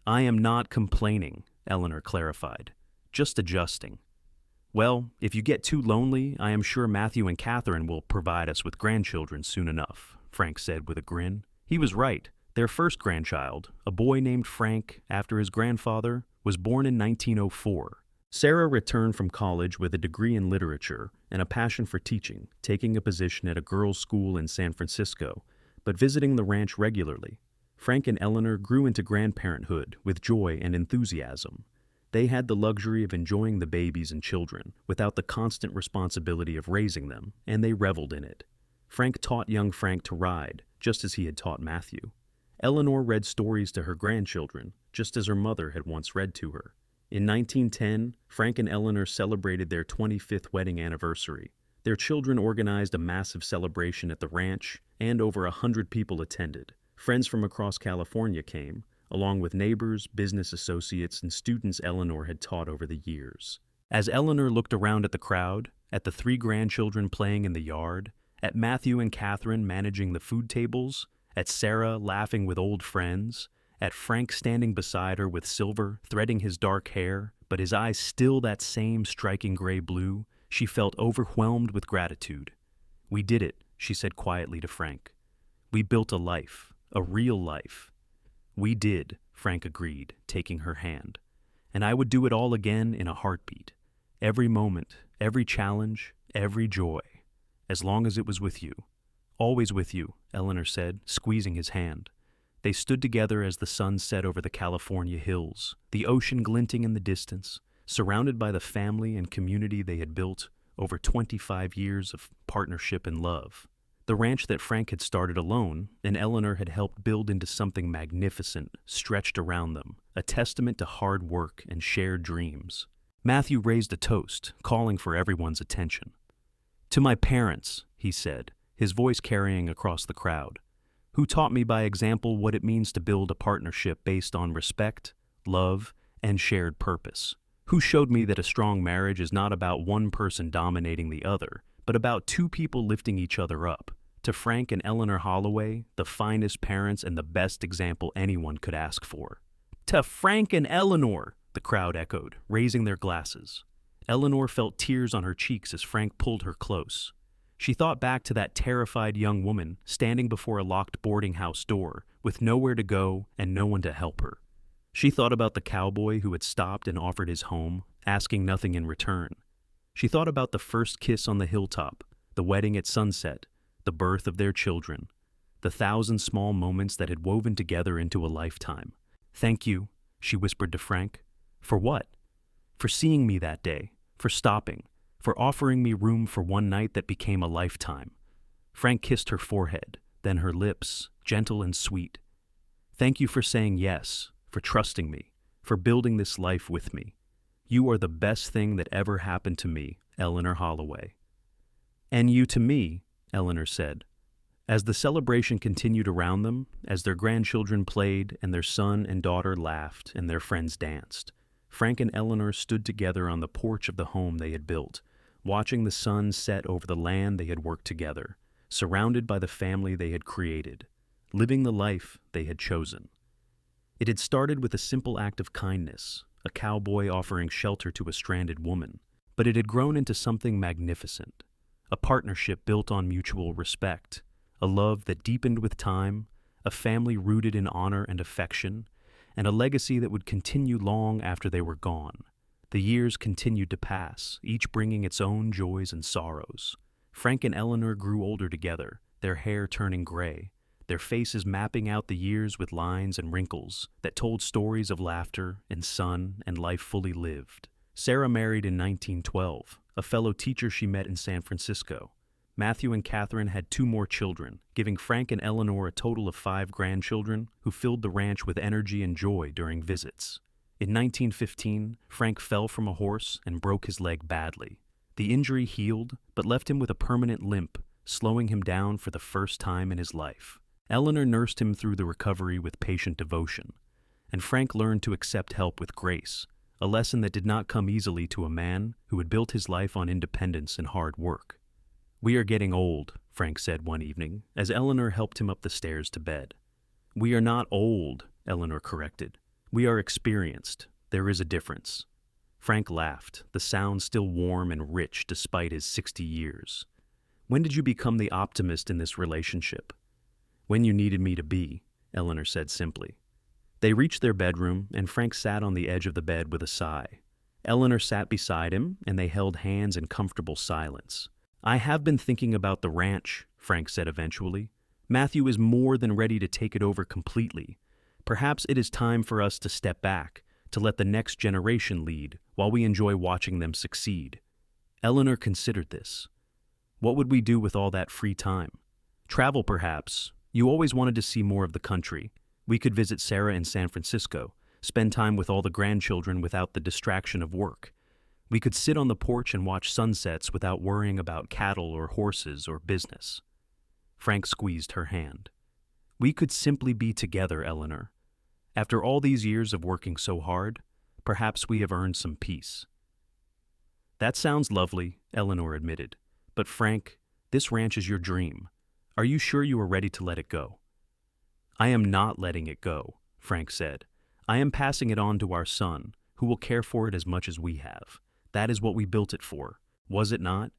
"I am not complaining," Eleanor clarified, "just adjusting." "Well, if you get too lonely, I am sure Matthew and Catherine will provide us with grandchildren soon enough," Frank said with a grin. He was right. Their first grandchild, a boy named Frank after his grandfather, was born in 1904. Sarah returned from college with a degree in literature and a passion for teaching, taking a position at a girls' school in San Francisco, but visiting the ranch regularly. Frank and Eleanor grew into grandparenthood with joy and enthusiasm. They had the luxury of enjoying the babies and children without the constant responsibility of raising them, and they reveled in it. Frank taught young Frank to ride, just as he had taught Matthew. Eleanor read stories to her grandchildren, just as her mother had once read to her. In 1910, Frank and Eleanor celebrated their 25th wedding anniversary. Their children organized a massive celebration at the ranch, and over 100 people attended. Friends from across California came, along with neighbors, business associates, and students Eleanor had taught over the years. As Eleanor looked around at the crowd, at the 3 grandchildren playing in the yard, at Matthew and Catherine managing the food tables, at Sarah laughing with old friends, at Frank standing beside her with silver threading his dark hair, but his eyes still that same striking gray blue, she felt overwhelmed with gratitude. "We did it," she said quietly to Frank. "We built a life, a real life." "We did," Frank agreed, taking her hand. "And I would do it all again in a heartbeat. Every moment, every challenge, every joy. As long as it was with you." "Always with you," Eleanor said, squeezing his hand. They stood together as the sun set over the California hills, the ocean glinting in the distance, surrounded by the family and community they had built over 25 years of partnership and love. The ranch that Frank had started alone and Eleanor had helped build into something magnificent stretched around them, a testament to hard work and shared dreams. Matthew raised a toast, calling for everyone's attention. "To my parents," he said, his voice carrying across the crowd, "who taught me by example what it means to build a partnership based on respect, love, and shared purpose. Who showed me that a strong marriage is not about one person dominating the other, but about 2 people lifting each other up. To Frank and Eleanor Holloway, the finest parents and the best example anyone could ask for." "To Frank and Eleanor," the crowd echoed, raising their glasses. Eleanor felt tears on her cheeks as Frank pulled her close. She thought back to that terrified young woman standing before a locked boarding house door with nowhere to go and no one to help her. She thought about the cowboy who had stopped and offered his home, asking nothing in return. She thought about the first kiss on the hilltop, the wedding at sunset, the birth of their children, the 1,000 small moments that had woven together into a lifetime. "Thank you," she whispered to Frank. "For what?" "For seeing me that day, for stopping, for offering me room for one night that became a lifetime." Frank kissed her forehead, then her lips, gentle and sweet. "Thank you for saying yes, for trusting me, for building this life with me. You are the best thing that ever happened to me, Eleanor Holloway." "And you to me," Eleanor said. As the celebration continued around them, as their grandchildren played and their son and daughter laughed and their friends danced, Frank and Eleanor stood together on the porch of the home they had built, watching the sun set over the land they had worked together, surrounded by the family they had created, living the life they had chosen. It had started with a simple act of kindness, a cowboy offering shelter to a stranded woman, but it had grown into something magnificent, a partnership built on mutual respect, a love that deepened with time, a family rooted in honor and affection, and a legacy that would continue long after they were gone. The years continued to pass, each bringing its own joys and sorrows. Frank and Eleanor grew older together, their hair turning gray, their faces mapping out the years with lines and wrinkles that told stories of laughter and sun and life fully lived. Sarah married in 1912, a fellow teacher she met in San Francisco. Matthew and Catherine had 2 more children, giving Frank and Eleanor a total of 5 grandchildren who filled the ranch with energy and joy during visits. In 1915, Frank fell from a horse and broke his leg badly. The injury healed, but left him with a permanent limp, slowing him down for the first time in his life. Eleanor nursed him through the recovery with patient devotion, and Frank learned to accept help with grace, a lesson that did not come easily to a man who had built his life on independence and hard work. "We are getting old," Frank said one evening, as Eleanor helped him up the stairs to bed. "We are not old," Eleanor corrected. "We are experienced. There is a difference." Frank laughed, the sound still warm and rich despite his 60 years. "When did you become the optimist in this relationship?" "When you needed me to be," Eleanor said simply. They reached their bedroom, and Frank sat on the edge of the bed with a sigh. Eleanor sat beside him, and they held hands in comfortable silence. "I have been thinking about the ranch," Frank said eventually. Matthew is more than ready to take it over completely. Perhaps it is time for us to step back, to let the next generation lead, while we enjoy watching them succeed. Eleanor considered this. What would we do with all that free time? Travel, perhaps. You always wanted to see more of the country. We could visit Sarah in San Francisco, spend time with all the grandchildren without the distraction of work. We could sit on the porch and watch sunsets without worrying about cattle or horses or business. Frank squeezed her hand. We could simply be together, Eleanor. After all these years of working so hard, perhaps we have earned some peace. That sounds lovely, Eleanor admitted. But Frank, this ranch is your dream. Are you sure you are ready to let it go? I am not letting it go, Frank said. I am passing it on to our son, who will care for it as much as we have. That is what we built it for, was it not?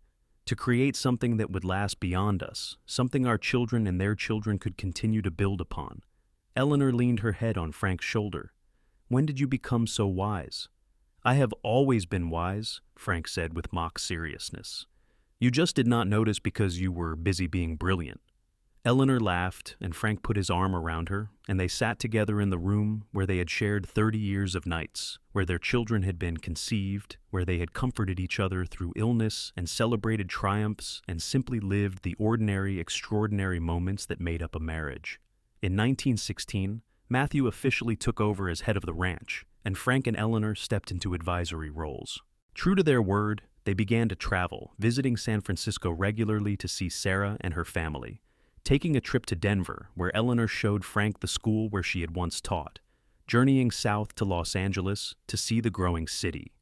To create something that would last beyond us, something our children and their children could continue to build upon. Eleanor leaned her head on Frank's shoulder. When did you become so wise? I have always been wise, Frank said with mock seriousness. You just did not notice because you were busy being brilliant. Eleanor laughed, and Frank put his arm around her, and they sat together in the room where they had shared 30 years of nights, where their children had been conceived, where they had comforted each other through illness and celebrated triumphs and simply lived the ordinary, extraordinary moments that made up a marriage. In 1916, Matthew officially took over as head of the ranch, and Frank and Eleanor stepped into advisory roles. True to their word, they began to travel, visiting San Francisco regularly to see Sarah and her family, taking a trip to Denver, where Eleanor showed Frank the school where she had once taught, journeying south to Los Angeles to see the growing city.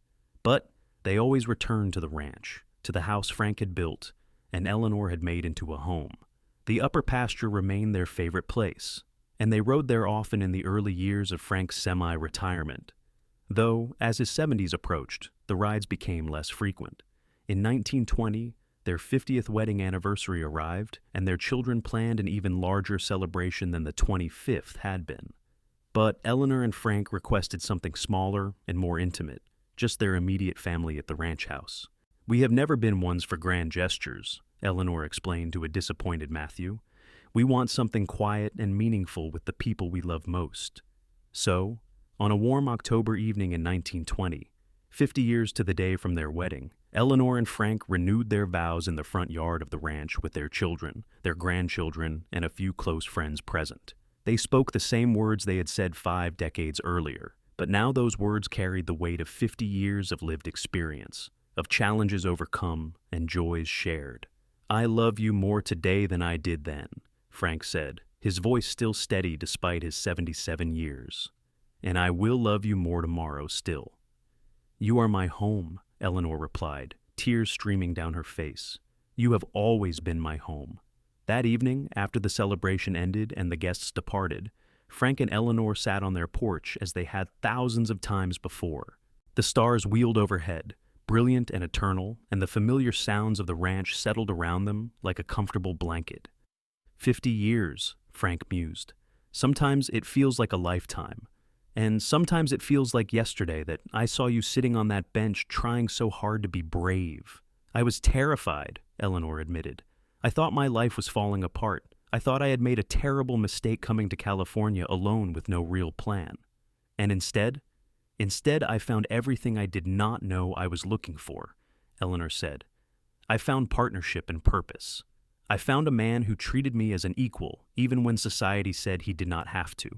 But they always returned to the ranch, to the house Frank had built and Eleanor had made into a home. The upper pasture remained their favorite place, and they rode there often in the early years of Frank's semi-retirement. Though, as his 70s approached, the rides became less frequent. In 1920, their 50th wedding anniversary arrived, and their children planned an even larger celebration than the 25th had been. But Eleanor and Frank requested something smaller and more intimate, just their immediate family at the ranch house. We have never been ones for grand gestures, Eleanor explained to a disappointed Matthew. We want something quiet and meaningful with the people we love most. So, on a warm October evening in 1920, 50 years to the day from their wedding, Eleanor and Frank renewed their vows in the front yard of the ranch with their children, their grandchildren, and a few close friends present. They spoke the same words they had said 5 decades earlier, but now those words carried the weight of 50 years of lived experience, of challenges overcome and joys shared. I love you more today than I did then, Frank said, his voice still steady despite his 77 years. And I will love you more tomorrow still. You are my home, Eleanor replied, tears streaming down her face. You have always been my home. That evening, after the celebration ended and the guests departed, Frank and Eleanor sat on their porch as they had thousands of times before. The stars wheeled overhead, brilliant and eternal, and the familiar sounds of the ranch settled around them like a comfortable blanket. 50 years, Frank mused. Sometimes it feels like a lifetime. And sometimes it feels like yesterday that I saw you sitting on that bench trying so hard to be brave. I was terrified, Eleanor admitted. I thought my life was falling apart. I thought I had made a terrible mistake coming to California alone with no real plan. And instead I found everything I did not know I was looking for, Eleanor said. I found partnership and purpose. I found a man who treated me as an equal, even when society said he did not have to.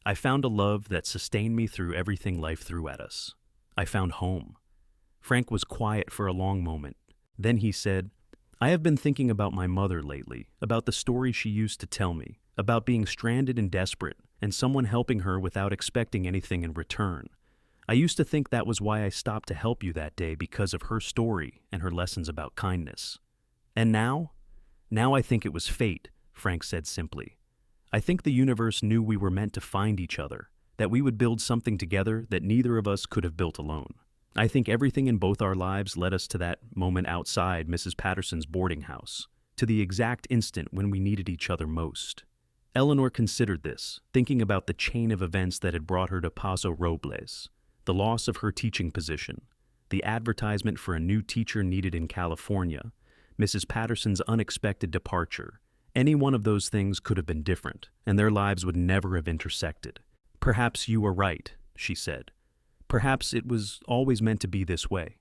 I found a love that sustained me through everything life threw at us. I found home. Frank was quiet for a long moment. Then he said, I have been thinking about my mother lately, about the story she used to tell me, about being stranded and desperate, and someone helping her without expecting anything in return. I used to think that was why I stopped to help you that day, because of her story and her lessons about kindness. And now I think it was fate, Frank said simply. I think the universe knew we were meant to find each other, that we would build something together that neither of us could have built alone. I think everything in both our lives led us to that moment outside Mrs. Patterson's boarding house, to the exact instant when we needed each other most. Eleanor considered this, thinking about the chain of events that had brought her to Paso Robles, the loss of her teaching position, the advertisement for a new teacher needed in California, Mrs. Patterson's unexpected departure, Any one of those things could have been different, and their lives would never have intersected. "Perhaps you are right," she said. "Perhaps it was always meant to be this way."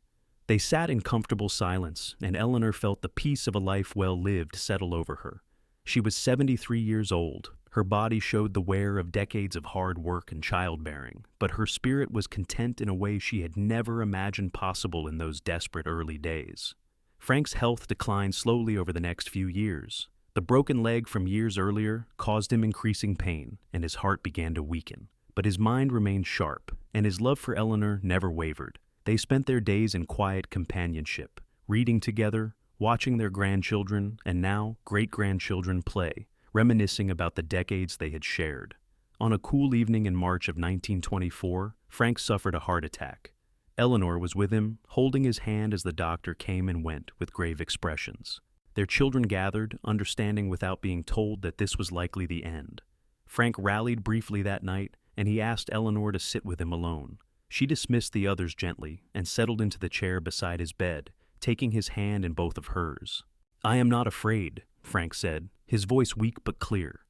They sat in comfortable silence, and Eleanor felt the peace of a life well lived settle over her. She was 73 years old. Her body showed the wear of decades of hard work and childbearing, but her spirit was content in a way she had never imagined possible in those desperate early days. Frank's health declined slowly over the next few years. The broken leg from years earlier caused him increasing pain, and his heart began to weaken. But his mind remained sharp, and his love for Eleanor never wavered. They spent their days in quiet companionship, reading together, watching their grandchildren and now great-grandchildren play, reminiscing about the decades they had shared. On a cool evening in March of 1924, Frank suffered a heart attack. Eleanor was with him, holding his hand as the doctor came and went with grave expressions. Their children gathered, understanding without being told that this was likely the end. Frank rallied briefly that night, and he asked Eleanor to sit with him alone. She dismissed the others gently and settled into the chair beside his bed, taking his hand in both of hers. "I am not afraid," Frank said, his voice weak but clear.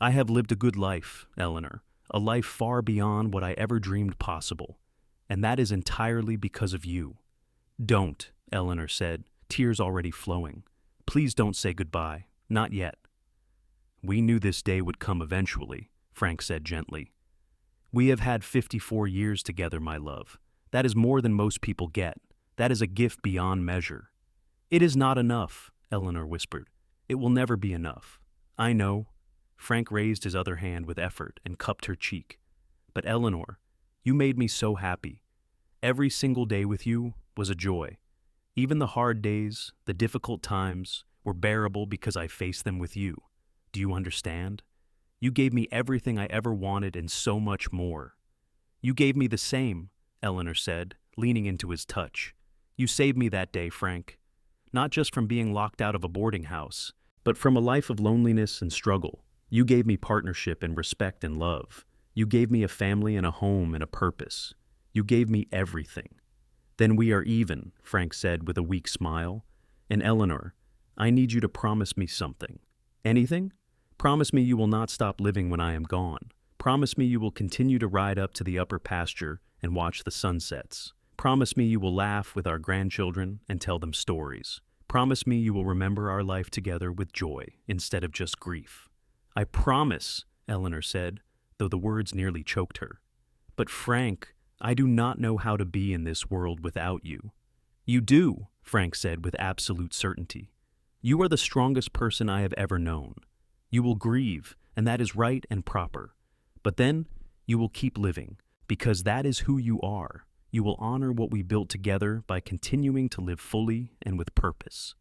"I have lived a good life, Eleanor, a life far beyond what I ever dreamed possible, and that is entirely because of you." "Don't," Eleanor said, tears already flowing. "Please don't say goodbye, not yet." "We knew this day would come eventually," Frank said gently. "We have had 54 years together, my love. That is more than most people get. That is a gift beyond measure." "It is not enough," Eleanor whispered. "It will never be enough." "I know." Frank raised his other hand with effort and cupped her cheek. "But Eleanor, you made me so happy. Every single day with you was a joy. Even the hard days, the difficult times, were bearable because I faced them with you. Do you understand? You gave me everything I ever wanted and so much more." "You gave me the same," Eleanor said, leaning into his touch. "You saved me that day, Frank. Not just from being locked out of a boarding house, but from a life of loneliness and struggle. You gave me partnership and respect and love. You gave me a family and a home and a purpose. You gave me everything." "Then we are even," Frank said with a weak smile. "And Eleanor, I need you to promise me something." "Anything?" "Promise me you will not stop living when I am gone. Promise me you will continue to ride up to the upper pasture and watch the sunsets. Promise me you will laugh with our grandchildren and tell them stories. Promise me you will remember our life together with joy instead of just grief." "I promise," Eleanor said, though the words nearly choked her. "But Frank, I do not know how to be in this world without you." "You do," Frank said with absolute certainty. "You are the strongest person I have ever known. You will grieve, and that is right and proper. But then you will keep living, because that is who you are. You will honor what we built together by continuing to live fully and with purpose."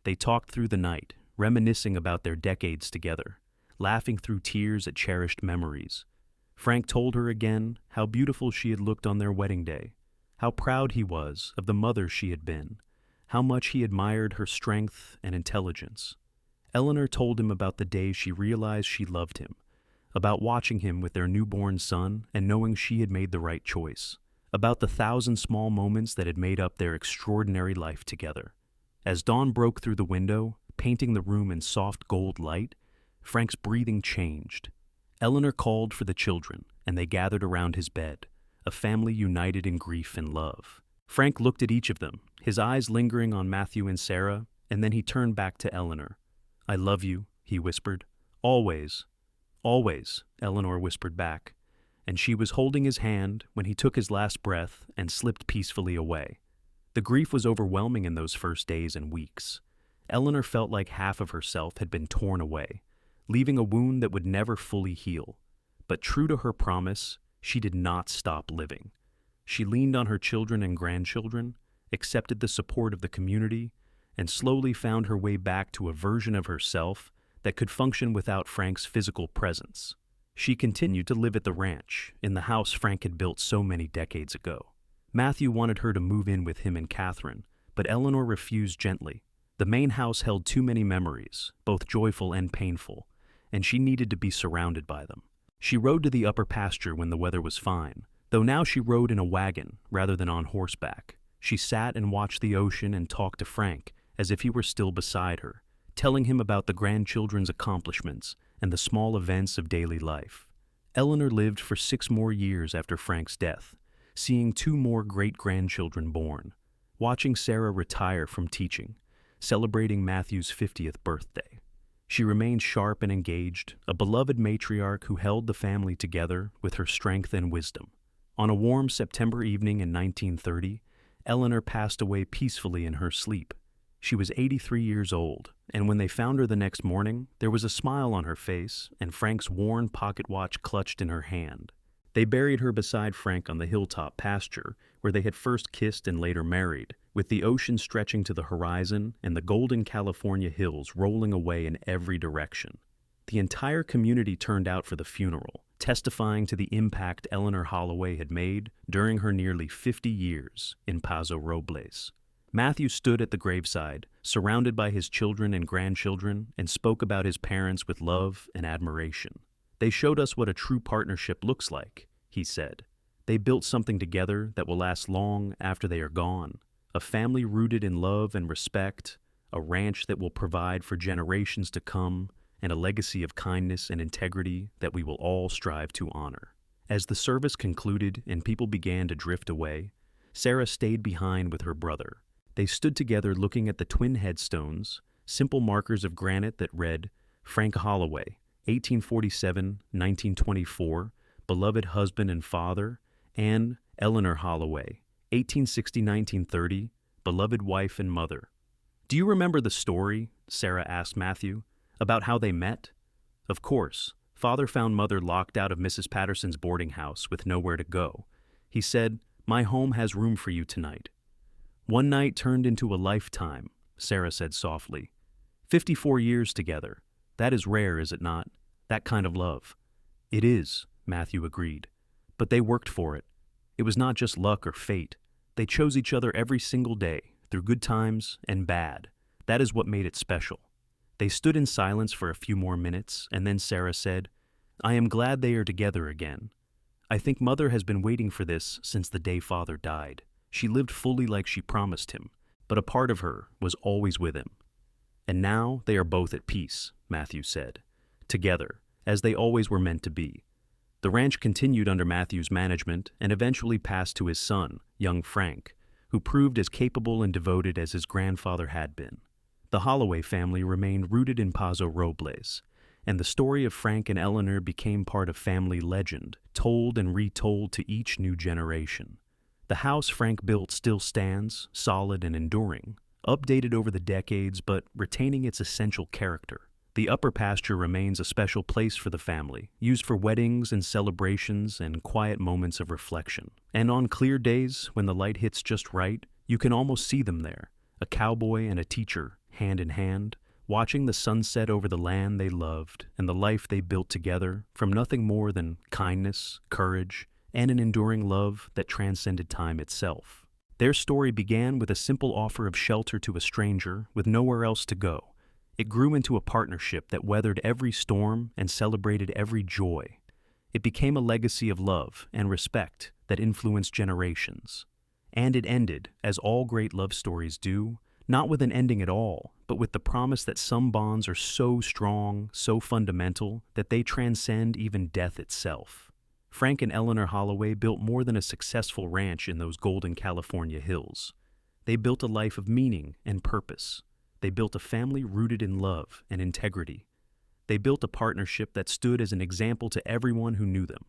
They talked through the night, reminiscing about their decades together, laughing through tears at cherished memories. Frank told her again how beautiful she had looked on their wedding day, how proud he was of the mother she had been, how much he admired her strength and intelligence. Eleanor told him about the day she realized she loved him, about watching him with their newborn son and knowing she had made the right choice, about the 1,000 small moments that had made up their extraordinary life together. As dawn broke through the window, painting the room in soft gold light, Frank's breathing changed. Eleanor called for the children, and they gathered around his bed, a family united in grief and love. Frank looked at each of them, his eyes lingering on Matthew and Sarah, and then he turned back to Eleanor. "I love you," he whispered. "Always." "Always," Eleanor whispered back, and she was holding his hand when he took his last breath and slipped peacefully away. The grief was overwhelming in those first days and weeks. Eleanor felt like half of herself had been torn away, leaving a wound that would never fully heal. But true to her promise, she did not stop living. She leaned on her children and grandchildren, accepted the support of the community, and slowly found her way back to a version of herself that could function without Frank's physical presence. She continued to live at the ranch, in the house Frank had built so many decades ago. Matthew wanted her to move in with him and Catherine, but Eleanor refused gently. The main house held too many memories, both joyful and painful, and she needed to be surrounded by them. She rode to the upper pasture when the weather was fine, though now she rode in a wagon rather than on horseback. She sat and watched the ocean and talked to Frank as if he were still beside her, telling him about the grandchildren's accomplishments and the small events of daily life. Eleanor lived for 6 more years after Frank's death, seeing 2 more great-grandchildren born, watching Sarah retire from teaching, celebrating Matthew's 50th birthday. She remained sharp and engaged, a beloved matriarch who held the family together with her strength and wisdom. On a warm September evening in 1930, Eleanor passed away peacefully in her sleep. She was 83 years old, and when they found her the next morning, there was a smile on her face and Frank's worn pocket watch clutched in her hand. They buried her beside Frank on the hilltop pasture, where they had first kissed and later married, with the ocean stretching to the horizon and the golden California hills rolling away in every direction. The entire community turned out for the funeral, testifying to the impact Eleanor Holloway had made during her nearly 50 years in Paso Robles. Matthew stood at the graveside, surrounded by his children and grandchildren, and spoke about his parents with love and admiration. "They showed us what a true partnership looks like," he said. "They built something together that will last long after they are gone, a family rooted in love and respect, a ranch that will provide for generations to come, and a legacy of kindness and integrity that we will all strive to honor." As the service concluded and people began to drift away, Sarah stayed behind with her brother. They stood together looking at the twin headstones, simple markers of granite that read, "Frank Holloway, 1847-1924, beloved husband and father," and Eleanor Holloway, 1860-1930, beloved wife and mother. "Do you remember the story," Sarah asked Matthew, "about how they met?" "Of course. Father found Mother locked out of Mrs. Patterson's boarding house with nowhere to go. He said, 'My home has room for you tonight.' One night turned into a lifetime," Sarah said softly. 54 years together. That is rare, is it not? That kind of love." "It is," Matthew agreed. "But they worked for it. It was not just luck or fate. They chose each other every single day, through good times and bad. That is what made it special." They stood in silence for a few more minutes, and then Sarah said, "I am glad they are together again. I think Mother has been waiting for this since the day Father died. She lived fully like she promised him, but a part of her was always with him." "And now they are both at peace," Matthew said, "together, as they always were meant to be." The ranch continued under Matthew's management and eventually passed to his son, young Frank, who proved as capable and devoted as his grandfather had been. The Holloway family remained rooted in Paso Robles, and the story of Frank and Eleanor became part of family legend, told and retold to each new generation. The house Frank built still stands, solid and enduring, updated over the decades but retaining its essential character. The upper pasture remains a special place for the family, used for weddings and celebrations and quiet moments of reflection. And on clear days, when the light hits just right, you can almost see them there, a cowboy and a teacher, hand in hand, watching the sunset over the land they loved and the life they built together from nothing more than kindness, courage, and an enduring love that transcended time itself. Their story began with a simple offer of shelter to a stranger with nowhere else to go. It grew into a partnership that weathered every storm and celebrated every joy. It became a legacy of love and respect that influenced generations. And it ended, as all great love stories do, not with an ending at all, but with the promise that some bonds are so strong, so fundamental, that they transcend even death itself. Frank and Eleanor Holloway built more than a successful ranch in those golden California hills. They built a life of meaning and purpose. They built a family rooted in love and integrity. They built a partnership that stood as an example to everyone who knew them.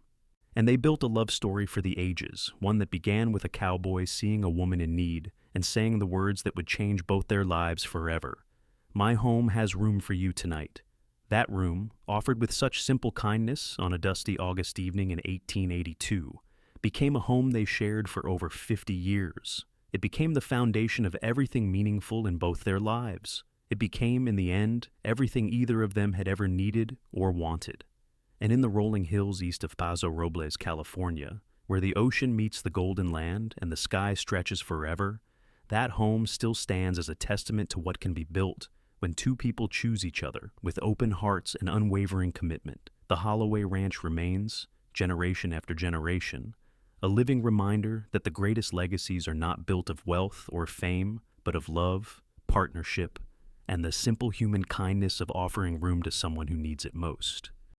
And they built a love story for the ages, one that began with a cowboy seeing a woman in need and saying the words that would change both their lives forever. "My home has room for you tonight." That room, offered with such simple kindness on a dusty August evening in 1882, became a home they shared for over 50 years. It became the foundation of everything meaningful in both their lives. It became, in the end, everything either of them had ever needed or wanted. And in the rolling hills east of Paso Robles, California, where the ocean meets the golden land and the sky stretches forever, that home still stands as a testament to what can be built when two people choose each other with open hearts and unwavering commitment. The Holloway Ranch remains, generation after generation, a living reminder that the greatest legacies are not built of wealth or fame, but of love, partnership, and the simple human kindness of offering room to someone who needs it most.